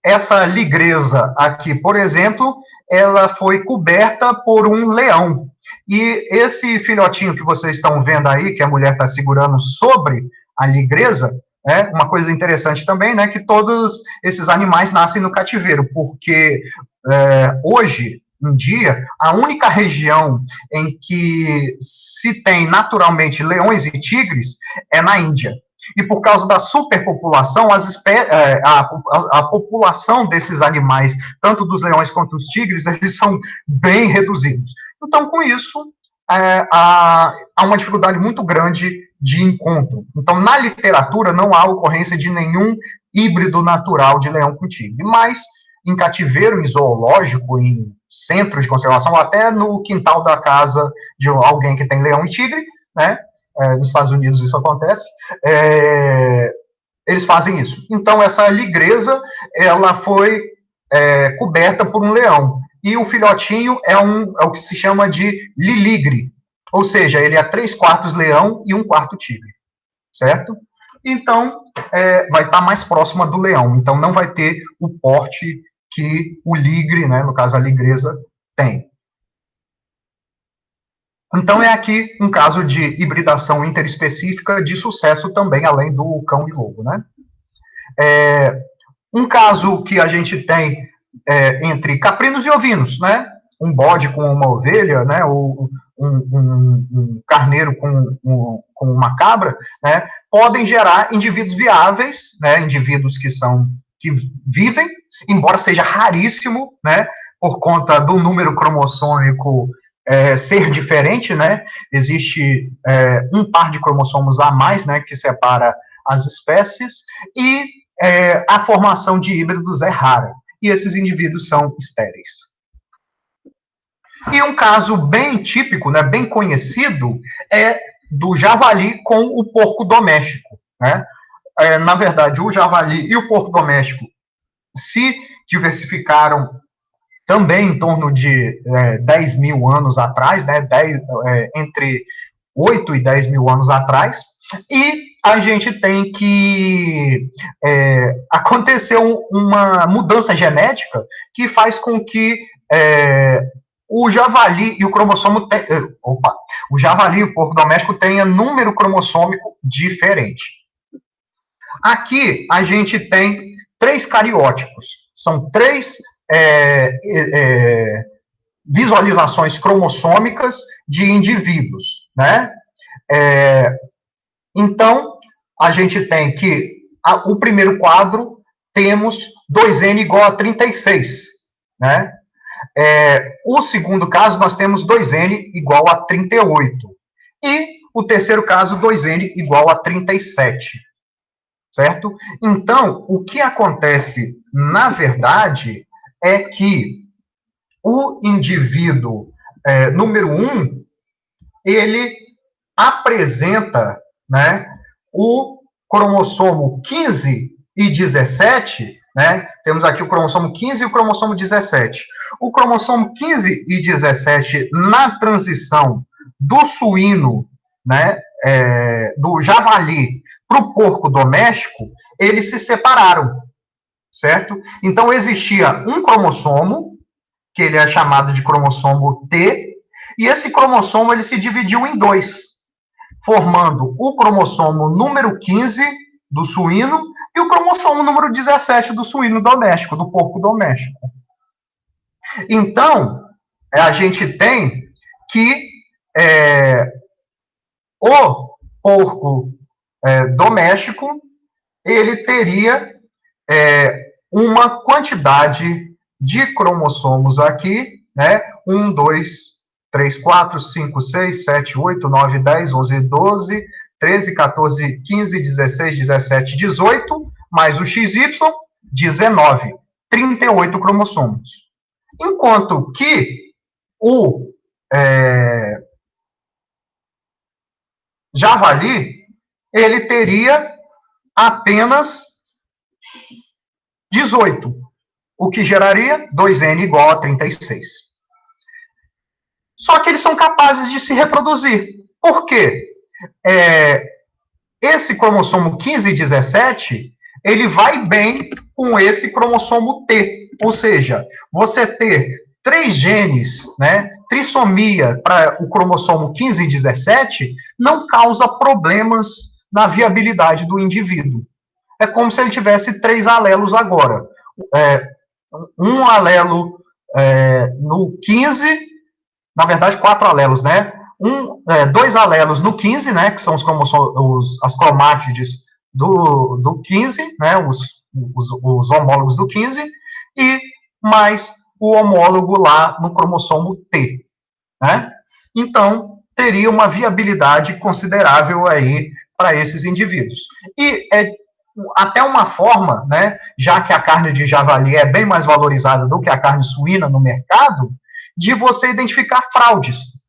Speaker 1: essa ligreza aqui, por exemplo, ela foi coberta por um leão. E esse filhotinho que vocês estão vendo aí, que a mulher está segurando sobre a ligreza, uma coisa interessante também, né, que todos esses animais nascem no cativeiro, porque hoje em dia, a única região em que se tem naturalmente leões e tigres é na Índia. E por causa da superpopulação, a população desses animais, tanto dos leões quanto dos tigres, eles são bem reduzidos. Então, com isso, há uma dificuldade muito grande de encontro. Então, na literatura, não há ocorrência de nenhum híbrido natural de leão com tigre, mas em cativeiro, em zoológico, em centros de conservação, ou até no quintal da casa de alguém que tem leão e tigre, né? Nos Estados Unidos isso acontece, eles fazem isso. Então, essa ligreza, ela foi coberta por um leão. E o filhotinho é o que se chama de liligre, ou seja, ele é 3/4 leão e 1/4 tigre, certo? Então, vai estar mais próxima do leão, então não vai ter o porte que o ligre, né, no caso a ligreza, tem. Então, é aqui um caso de hibridação interespecífica de sucesso também, além do cão e lobo, né? Um caso que a gente tem entre caprinos e ovinos, né? Um bode com uma ovelha, né? Ou um carneiro com uma cabra, né? Podem gerar indivíduos viáveis, né? Indivíduos que vivem, embora seja raríssimo, né? Por conta do número cromossômico ser diferente, né? Existe um par de cromossomos a mais, né? Que separa as espécies, e a formação de híbridos é rara. E esses indivíduos são estéreis. E um caso bem típico, né, bem conhecido, é do javali com o porco doméstico, né? Na verdade, o javali e o porco doméstico se diversificaram também em torno de 10 mil anos atrás, né, entre 8 e 10 mil anos atrás, e a gente tem que aconteceu uma mudança genética que faz com que o javali e o cromossomo o javali e o porco doméstico tenha número cromossômico diferente. Aqui a gente tem 3 cariótipos, são 3 visualizações cromossômicas de indivíduos, né? Então, a gente tem que o primeiro quadro temos 2N igual a 36, né? O segundo caso, nós temos 2N igual a 38. E o terceiro caso, 2N igual a 37. Certo? Então, o que acontece, na verdade, é que o indivíduo número 1, ele apresenta, né, o cromossomo 15 e 17, né? Temos aqui o cromossomo 15 e o cromossomo 17. O cromossomo 15 e 17, na transição do suíno, né, do javali para o porco doméstico, eles se separaram, certo? Então, existia um cromossomo, que ele é chamado de cromossomo T, e esse cromossomo ele se dividiu em 2, formando o cromossomo número 15 do suíno e o cromossomo número 17 do suíno doméstico, do porco doméstico. Então, a gente tem que o porco doméstico, ele teria uma quantidade de cromossomos aqui, né? 1, 2, 3, 4, 5, 6, 7, 8, 9, 10, 11, 12, 13, 14, 15, 16, 17, 18, mais o XY, 19, 38 cromossomos. Enquanto que o javali, ele teria apenas 18, o que geraria 2N igual a 36. Só que eles são capazes de se reproduzir. Por quê? esse cromossomo 15 e 17, ele vai bem com esse cromossomo T. Ou seja, você ter 3 genes, né, trissomia para o cromossomo 15 e 17, não causa problemas na viabilidade do indivíduo. É como se ele tivesse 3 alelos agora. É, um alelo no 15, na verdade, 4 alelos, né? 2 alelos no 15, né? Que são as cromátides do 15, né? Os homólogos do 15, e mais o homólogo lá no cromossomo T, né? Então, teria uma viabilidade considerável aí para esses indivíduos. E até uma forma, né, já que a carne de javali é bem mais valorizada do que a carne suína no mercado, de você identificar fraudes.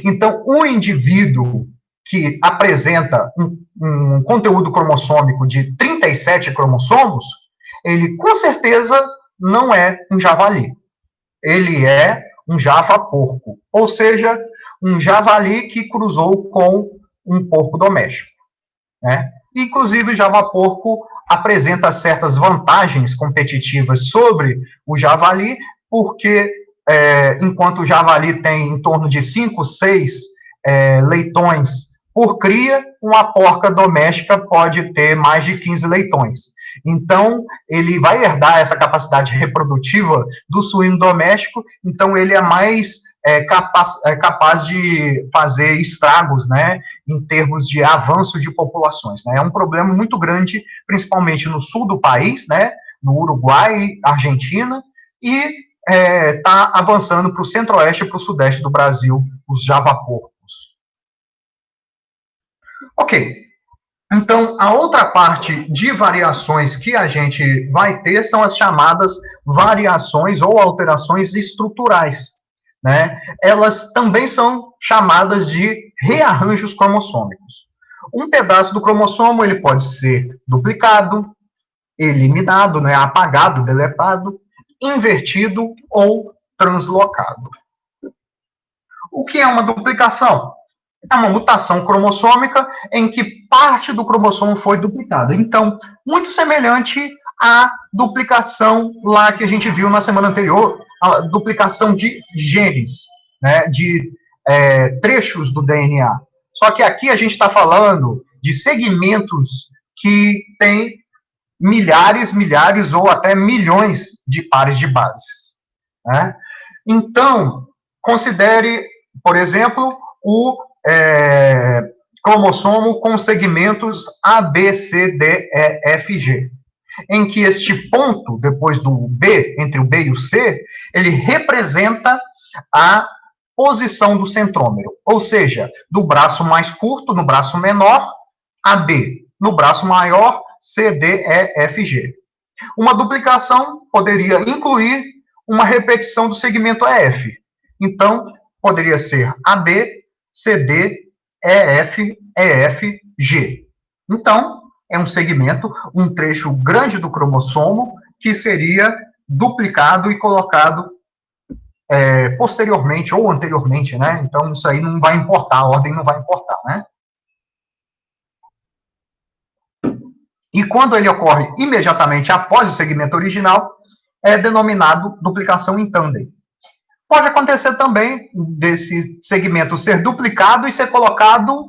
Speaker 1: Então, o indivíduo que apresenta um conteúdo cromossômico de 37 cromossomos, ele com certeza não é um javali. Ele é um java-porco, ou seja, um javali que cruzou com um porco doméstico, né? Inclusive, o java-porco apresenta certas vantagens competitivas sobre o javali, porque enquanto o javali tem em torno de 5, 6 leitões por cria, uma porca doméstica pode ter mais de 15 leitões. Então, ele vai herdar essa capacidade reprodutiva do suíno doméstico, então ele é mais capaz de fazer estragos, né, em termos de avanço de populações, né? É um problema muito grande, principalmente no sul do país, né, no Uruguai, Argentina, e está avançando para o centro-oeste e para o sudeste do Brasil, os javaporcos. Ok, então a outra parte de variações que a gente vai ter são as chamadas variações ou alterações estruturais, né? Elas também são chamadas de rearranjos cromossômicos. Um pedaço do cromossomo ele pode ser duplicado, eliminado, né, apagado, deletado, invertido ou translocado. O que é uma duplicação? É uma mutação cromossômica em que parte do cromossomo foi duplicada. Então, muito semelhante à duplicação lá que a gente viu na semana anterior, a duplicação de genes, né, de trechos do DNA. Só que aqui a gente está falando de segmentos que têm milhares ou até milhões de pares de bases, né? Então, considere, por exemplo, o cromossomo com segmentos A, B, C, D, E, F, G, em que este ponto, depois do B, entre o B e o C, ele representa a posição do centrômero, ou seja, do braço mais curto no braço menor, AB, no braço maior, C, D, E, F, G. Uma duplicação poderia incluir uma repetição do segmento EF. Então, poderia ser AB, CD, EF, EF, G. Então, é um segmento, um trecho grande do cromossomo que seria duplicado e colocado posteriormente ou anteriormente, né? Então, isso aí não vai importar, a ordem não vai importar, né? E quando ele ocorre imediatamente após o segmento original, é denominado duplicação em tandem. Pode acontecer também desse segmento ser duplicado e ser colocado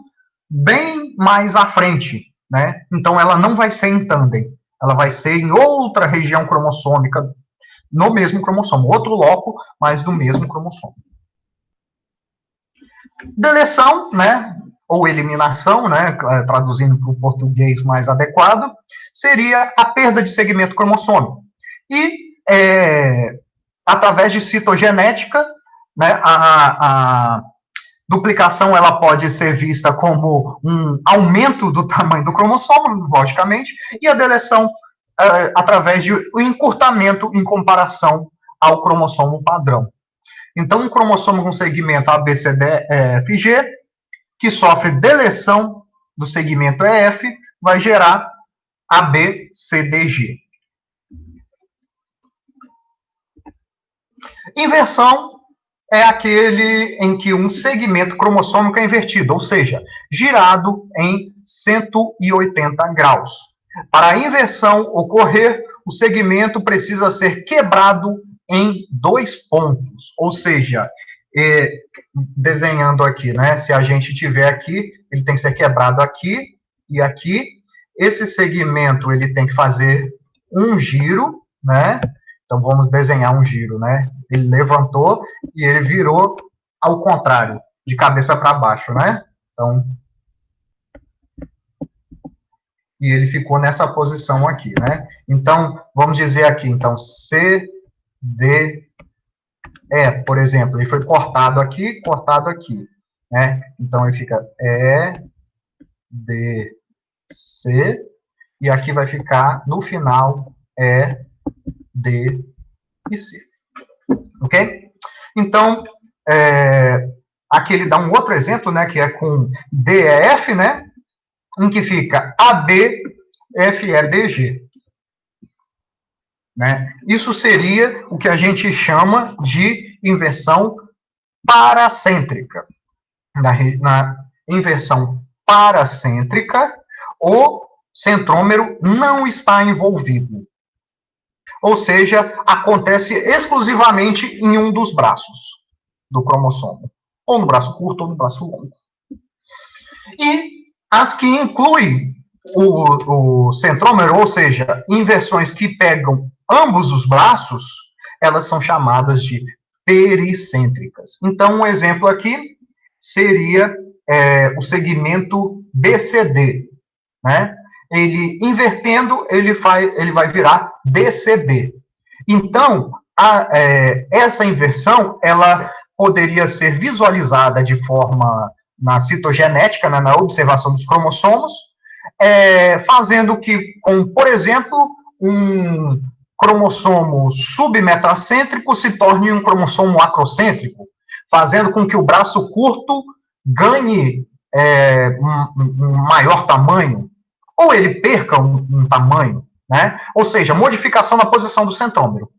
Speaker 1: bem mais à frente, né? Então ela não vai ser em tandem, ela vai ser em outra região cromossômica, no mesmo cromossomo, outro loco, mas do mesmo cromossomo. Deleção, né? Ou eliminação, né? Traduzindo para o português mais adequado, seria a perda de segmento cromossômico. E através de citogenética, né, a duplicação ela pode ser vista como um aumento do tamanho do cromossomo, logicamente, e a deleção através de um encurtamento em comparação ao cromossomo padrão. Então, um cromossomo com segmento ABCDFG, que sofre deleção do segmento EF, vai gerar ABCDG. Inversão é aquele em que um segmento cromossômico é invertido, ou seja, girado em 180 graus. Para a inversão ocorrer, o segmento precisa ser quebrado em 2 pontos, ou seja, desenhando aqui, né? Se a gente tiver aqui, ele tem que ser quebrado aqui e aqui. Esse segmento ele tem que fazer um giro, né? Então vamos desenhar um giro, né? Ele levantou e ele virou ao contrário, de cabeça para baixo, né? Então, e ele ficou nessa posição aqui, né? Então, vamos dizer aqui, então, C, D, E, por exemplo, ele foi cortado aqui, né? Então, ele fica E, D, C, e aqui vai ficar, no final, E, D e C. Ok? Então, aqui ele dá um outro exemplo, né, que é com DEF, né, em que fica AB, FE, DG. Né? Isso seria o que a gente chama de inversão paracêntrica. Na inversão paracêntrica, o centrômero não está envolvido. Ou seja, acontece exclusivamente em um dos braços do cromossomo. Ou no braço curto ou no braço longo. E as que incluem o centrômero, ou seja, inversões que pegam ambos os braços, elas são chamadas de pericêntricas. Então, um exemplo aqui seria o segmento BCD, né? Ele invertendo, ele vai virar DCB. Então, essa inversão, ela poderia ser visualizada de forma na citogenética, né, na observação dos cromossomos, fazendo que, por exemplo, um cromossomo submetrocêntrico se torne um cromossomo acrocêntrico, fazendo com que o braço curto ganhe um maior tamanho, ou ele perca um tamanho, né? Ou seja, modificação na posição do centrômero.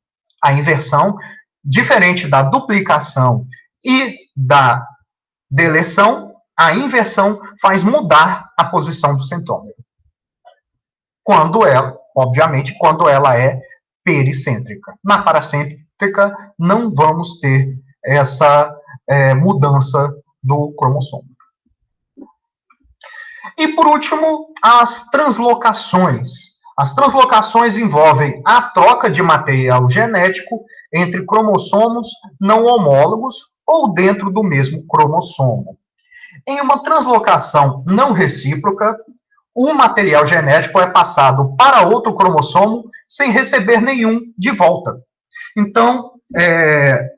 Speaker 1: A inversão, diferente da duplicação e da deleção, a inversão faz mudar a posição do centrômero. Obviamente, quando ela é pericêntrica. Na paracêntrica, não vamos ter essa mudança do cromossomo. E, por último, as translocações. As translocações envolvem a troca de material genético entre cromossomos não homólogos ou dentro do mesmo cromossomo. Em uma translocação não recíproca, o material genético é passado para outro cromossomo sem receber nenhum de volta. Então,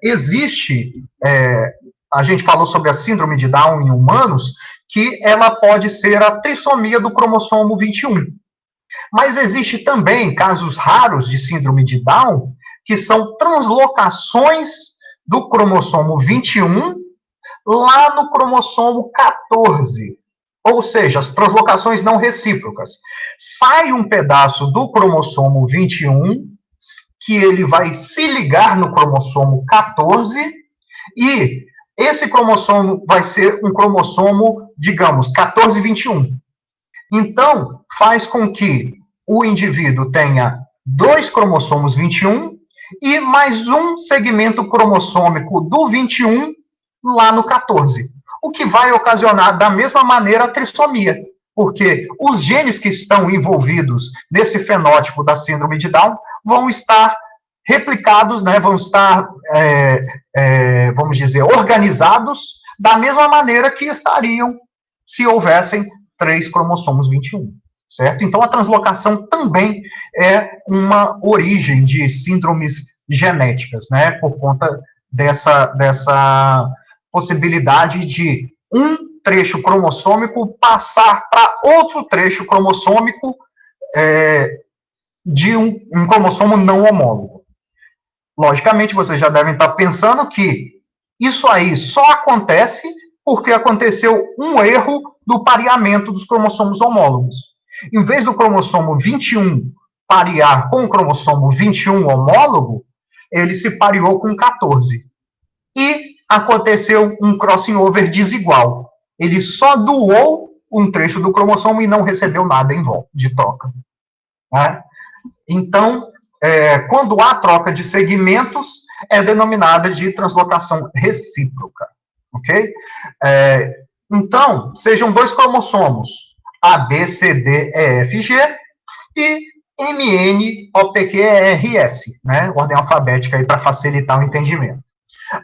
Speaker 1: existe, a gente falou sobre a síndrome de Down em humanos, que ela pode ser a trissomia do cromossomo 21. Mas existe também casos raros de síndrome de Down, que são translocações do cromossomo 21 lá no cromossomo 14. Ou seja, as translocações não recíprocas. Sai um pedaço do cromossomo 21, que ele vai se ligar no cromossomo 14, e esse cromossomo vai ser um cromossomo, digamos, 14-21. Então, faz com que o indivíduo tenha 2 cromossomos 21 e mais um segmento cromossômico do 21 lá no 14. O que vai ocasionar, da mesma maneira, a trissomia, porque os genes que estão envolvidos nesse fenótipo da síndrome de Down vão estar replicados, né, vão estar, vamos dizer, organizados da mesma maneira que estariam se houvessem 3 cromossomos 21, certo? Então, a translocação também é uma origem de síndromes genéticas, né, por conta dessa possibilidade de um trecho cromossômico passar para outro trecho cromossômico de um cromossomo não homólogo. Logicamente, vocês já devem estar pensando que isso aí só acontece porque aconteceu um erro do pareamento dos cromossomos homólogos. Em vez do cromossomo 21 parear com o cromossomo 21 homólogo, ele se pareou com 14. E aconteceu um crossing over desigual. Ele só doou um trecho do cromossomo e não recebeu nada em volta de troca. Né? Então, quando há troca de segmentos, é denominada de translocação recíproca. Ok? Então, sejam dois cromossomos, A, B, C, D, E, F, G, e M, N, O, P, Q, E, R, S, né? Ordem alfabética aí para facilitar o entendimento.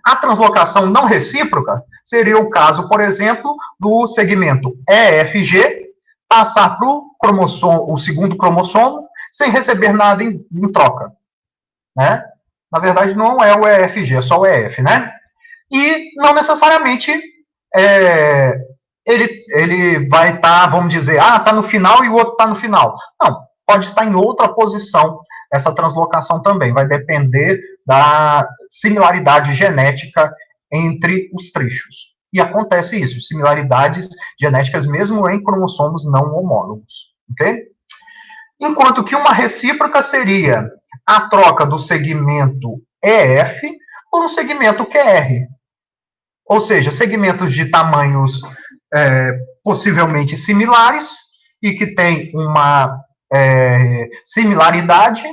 Speaker 1: A translocação não recíproca seria o caso, por exemplo, do segmento EFG passar para o segundo cromossomo sem receber nada em troca. Né? Na verdade, não é o EFG, é só o EF, né? E não necessariamente ele vai estar, vamos dizer, está no final e o outro está no final. Não, pode estar em outra posição essa translocação também. Vai depender da similaridade genética entre os trechos. E acontece isso, similaridades genéticas mesmo em cromossomos não homólogos. Ok? Enquanto que uma recíproca seria a troca do segmento EF por um segmento QR. Ou seja, segmentos de tamanhos possivelmente similares e que têm uma similaridade,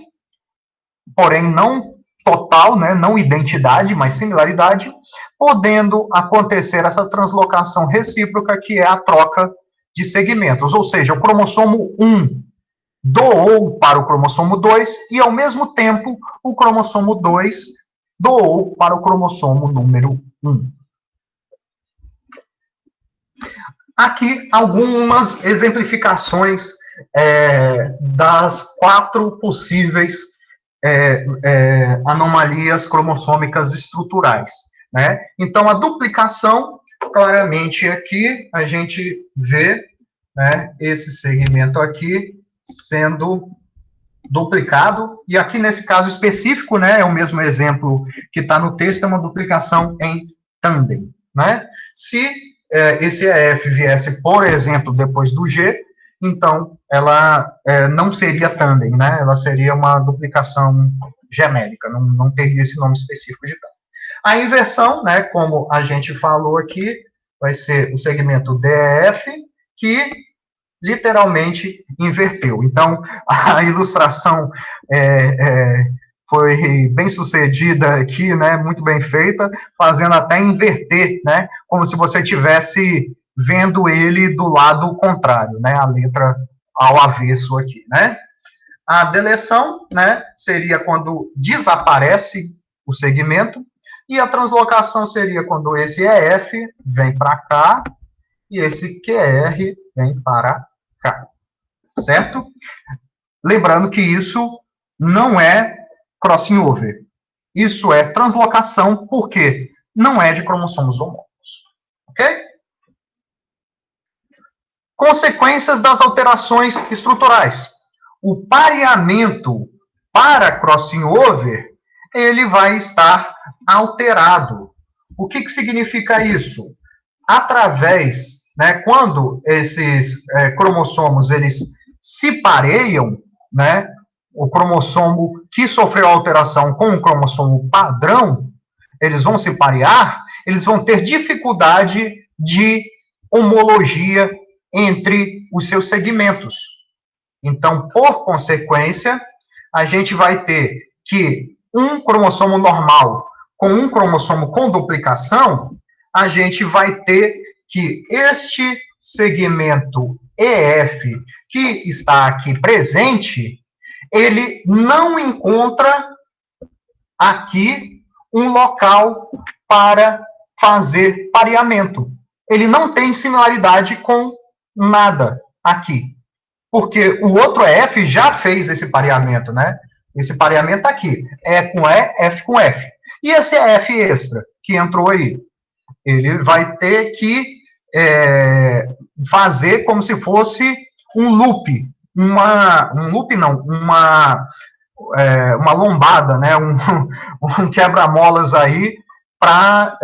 Speaker 1: porém não total, né, não identidade, mas similaridade, podendo acontecer essa translocação recíproca, que é a troca de segmentos. Ou seja, o cromossomo 1 doou para o cromossomo 2 e, ao mesmo tempo, o cromossomo 2 doou para o cromossomo número 1. Aqui, algumas exemplificações das 4 possíveis anomalias cromossômicas estruturais. Né? Então, a duplicação, claramente aqui, a gente vê, né, esse segmento aqui sendo duplicado, e aqui nesse caso específico, né, é o mesmo exemplo que está no texto, é uma duplicação em tandem. Né? Se esse EF viesse, por exemplo, depois do G, então ela não seria tandem, né? Ela seria uma duplicação genérica, não teria esse nome específico de tandem. A inversão, né, como a gente falou aqui, vai ser o segmento DEF, que literalmente inverteu. Então, a ilustração foi bem sucedida aqui, né, muito bem feita, fazendo até inverter, né, como se você estivesse vendo ele do lado contrário, né, a letra ao avesso aqui, né. A deleção, né, seria quando desaparece o segmento, e a translocação seria quando esse EF vem para cá e esse QR vem para cá, certo? Lembrando que isso não é crossing over. Isso é translocação, porque não é de cromossomos homólogos. Ok? Consequências das alterações estruturais. O pareamento para crossing over, ele vai estar alterado. O que significa isso? Através, né, quando esses cromossomos eles se pareiam, né, o cromossomo que sofreu alteração com o cromossomo padrão, eles vão se parear, eles vão ter dificuldade de homologia entre os seus segmentos. Então, por consequência, a gente vai ter que um cromossomo normal com um cromossomo com duplicação, a gente vai ter que este segmento EF, que está aqui presente, ele não encontra aqui um local para fazer pareamento. Ele não tem similaridade com nada aqui. Porque o outro EF já fez esse pareamento, né? Esse pareamento aqui. E com E, F com F. E esse EF extra que entrou aí? Ele vai ter que fazer como se fosse um loop. Um loop não, uma lombada, né? Um quebra-molas aí para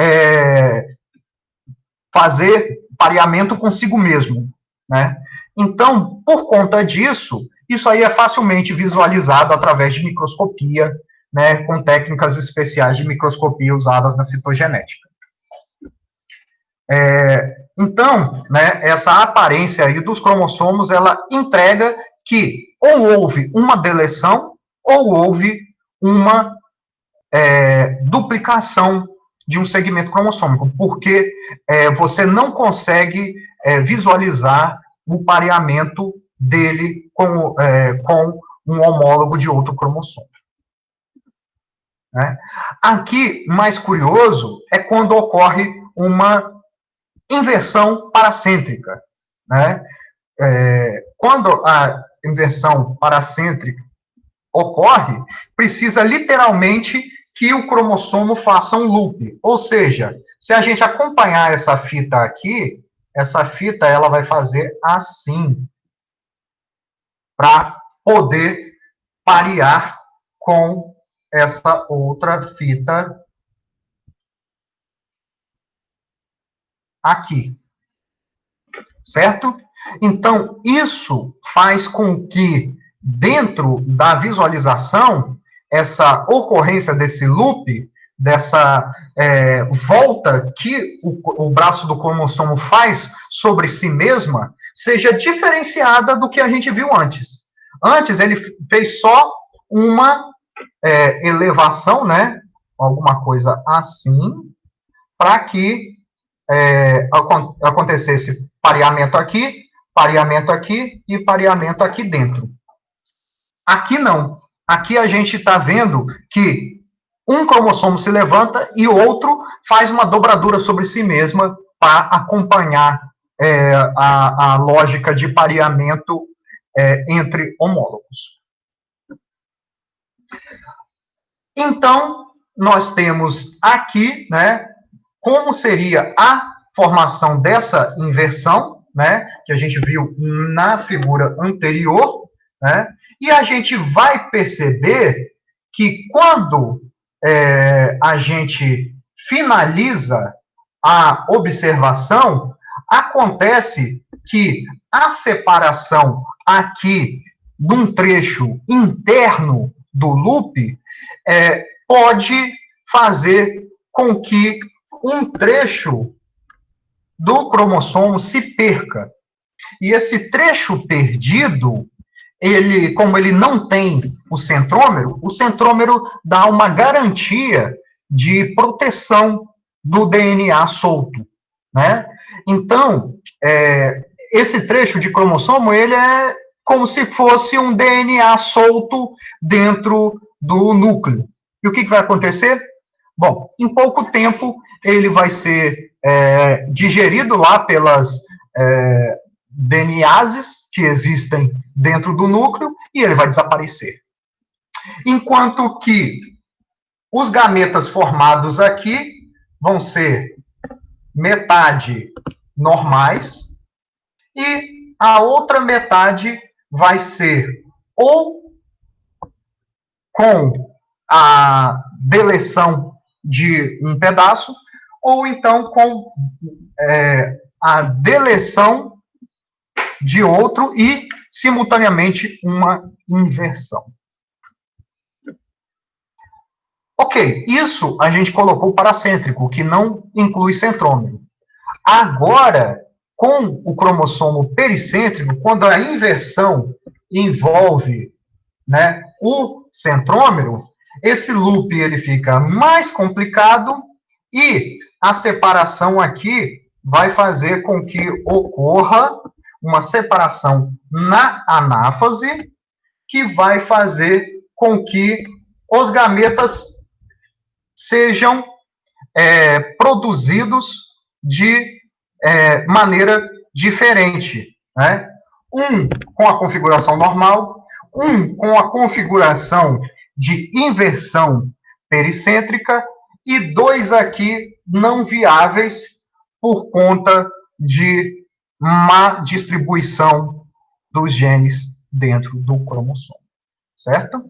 Speaker 1: fazer pareamento consigo mesmo, né? Então, por conta disso, isso aí é facilmente visualizado através de microscopia, né, com técnicas especiais de microscopia usadas na citogenética. Então, né, essa aparência aí dos cromossomos, ela entrega que ou houve uma deleção ou houve uma duplicação de um segmento cromossômico, porque você não consegue visualizar o pareamento dele com um homólogo de outro cromossomo. Né? Aqui, mais curioso, é quando ocorre uma inversão paracêntrica. Né? Quando a inversão paracêntrica ocorre, precisa literalmente que o cromossomo faça um loop. Ou seja, se a gente acompanhar essa fita aqui, essa fita ela vai fazer assim, para poder parear com essa outra fita aqui. Certo? Então, isso faz com que, dentro da visualização, essa ocorrência desse loop, dessa volta que o braço do cromossomo faz sobre si mesma, seja diferenciada do que a gente viu antes. Antes, ele fez só uma elevação, né? Alguma coisa assim, para que acontecesse pareamento aqui e pareamento aqui dentro. Aqui não. Aqui a gente está vendo que um cromossomo se levanta e o outro faz uma dobradura sobre si mesma para acompanhar a lógica de pareamento entre homólogos. Então, nós temos aqui, né, como seria a formação dessa inversão, né, que a gente viu na figura anterior, né, e a gente vai perceber que quando a gente finaliza a observação, acontece que a separação aqui de um trecho interno do loop pode fazer com que um trecho do cromossomo se perca. E esse trecho perdido, como ele não tem o centrômero dá uma garantia de proteção do DNA solto. Né? Então, esse trecho de cromossomo, ele é como se fosse um DNA solto dentro do núcleo. E o que vai acontecer? Bom, em pouco tempo, ele vai ser digerido lá pelas DNases que existem dentro do núcleo e ele vai desaparecer. Enquanto que os gametas formados aqui vão ser metade normais e a outra metade vai ser ou com a deleção de um pedaço ou então com a deleção de outro e, simultaneamente, uma inversão. Ok, isso a gente colocou paracêntrico, que não inclui centrômero. Agora, com o cromossomo pericêntrico, quando a inversão envolve, né, o centrômero, esse loop ele fica mais complicado e a separação aqui vai fazer com que ocorra uma separação na anáfase que vai fazer com que os gametas sejam produzidos de maneira diferente. Né? Um com a configuração normal, um com a configuração de inversão pericêntrica e dois aqui não viáveis por conta de má distribuição dos genes dentro do cromossomo, certo?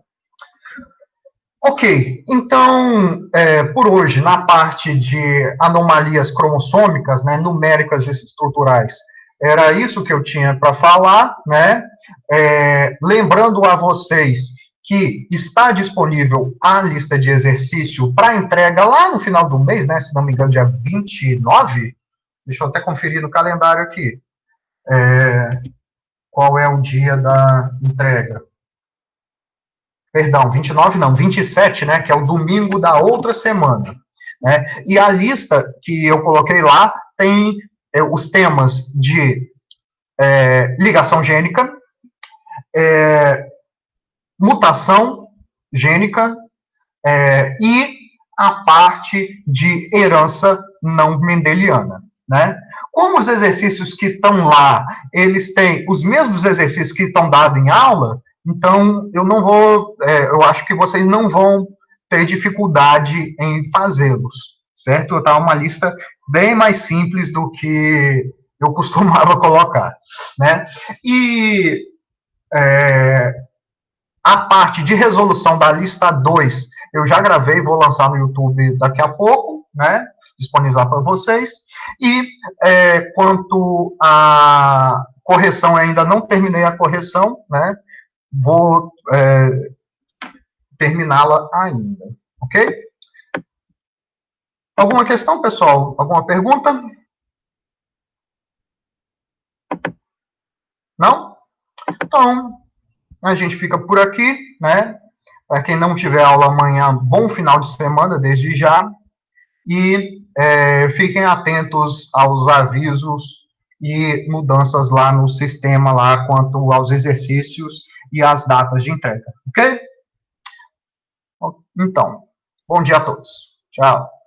Speaker 1: Ok, então, por hoje, na parte de anomalias cromossômicas, né, numéricas e estruturais, era isso que eu tinha para falar, né? Lembrando a vocês que está disponível a lista de exercício para entrega lá no final do mês, né? Se não me engano, dia 29, Deixa eu até conferir no calendário aqui. Qual é o dia da entrega? Perdão, 29 não, 27, né, que é o domingo da outra semana. Né? E a lista que eu coloquei lá tem os temas de ligação gênica, mutação gênica e a parte de herança não mendeliana. Né? Como os exercícios que estão lá, eles têm os mesmos exercícios que estão dados em aula, então eu não vou, eu acho que vocês não vão ter dificuldade em fazê-los, certo? Tá uma lista bem mais simples do que eu costumava colocar, né? E a parte de resolução da lista 2, eu já gravei, vou lançar no YouTube daqui a pouco, né? Disponibilizar para vocês. E quanto à correção, eu ainda não terminei a correção, né? Vou terminá-la ainda, ok? Alguma questão, pessoal? Alguma pergunta? Não? Então, a gente fica por aqui, né? Para quem não tiver aula amanhã, bom final de semana desde já. E fiquem atentos aos avisos e mudanças lá no sistema lá quanto aos exercícios e às datas de entrega, ok? Então, bom dia a todos. Tchau.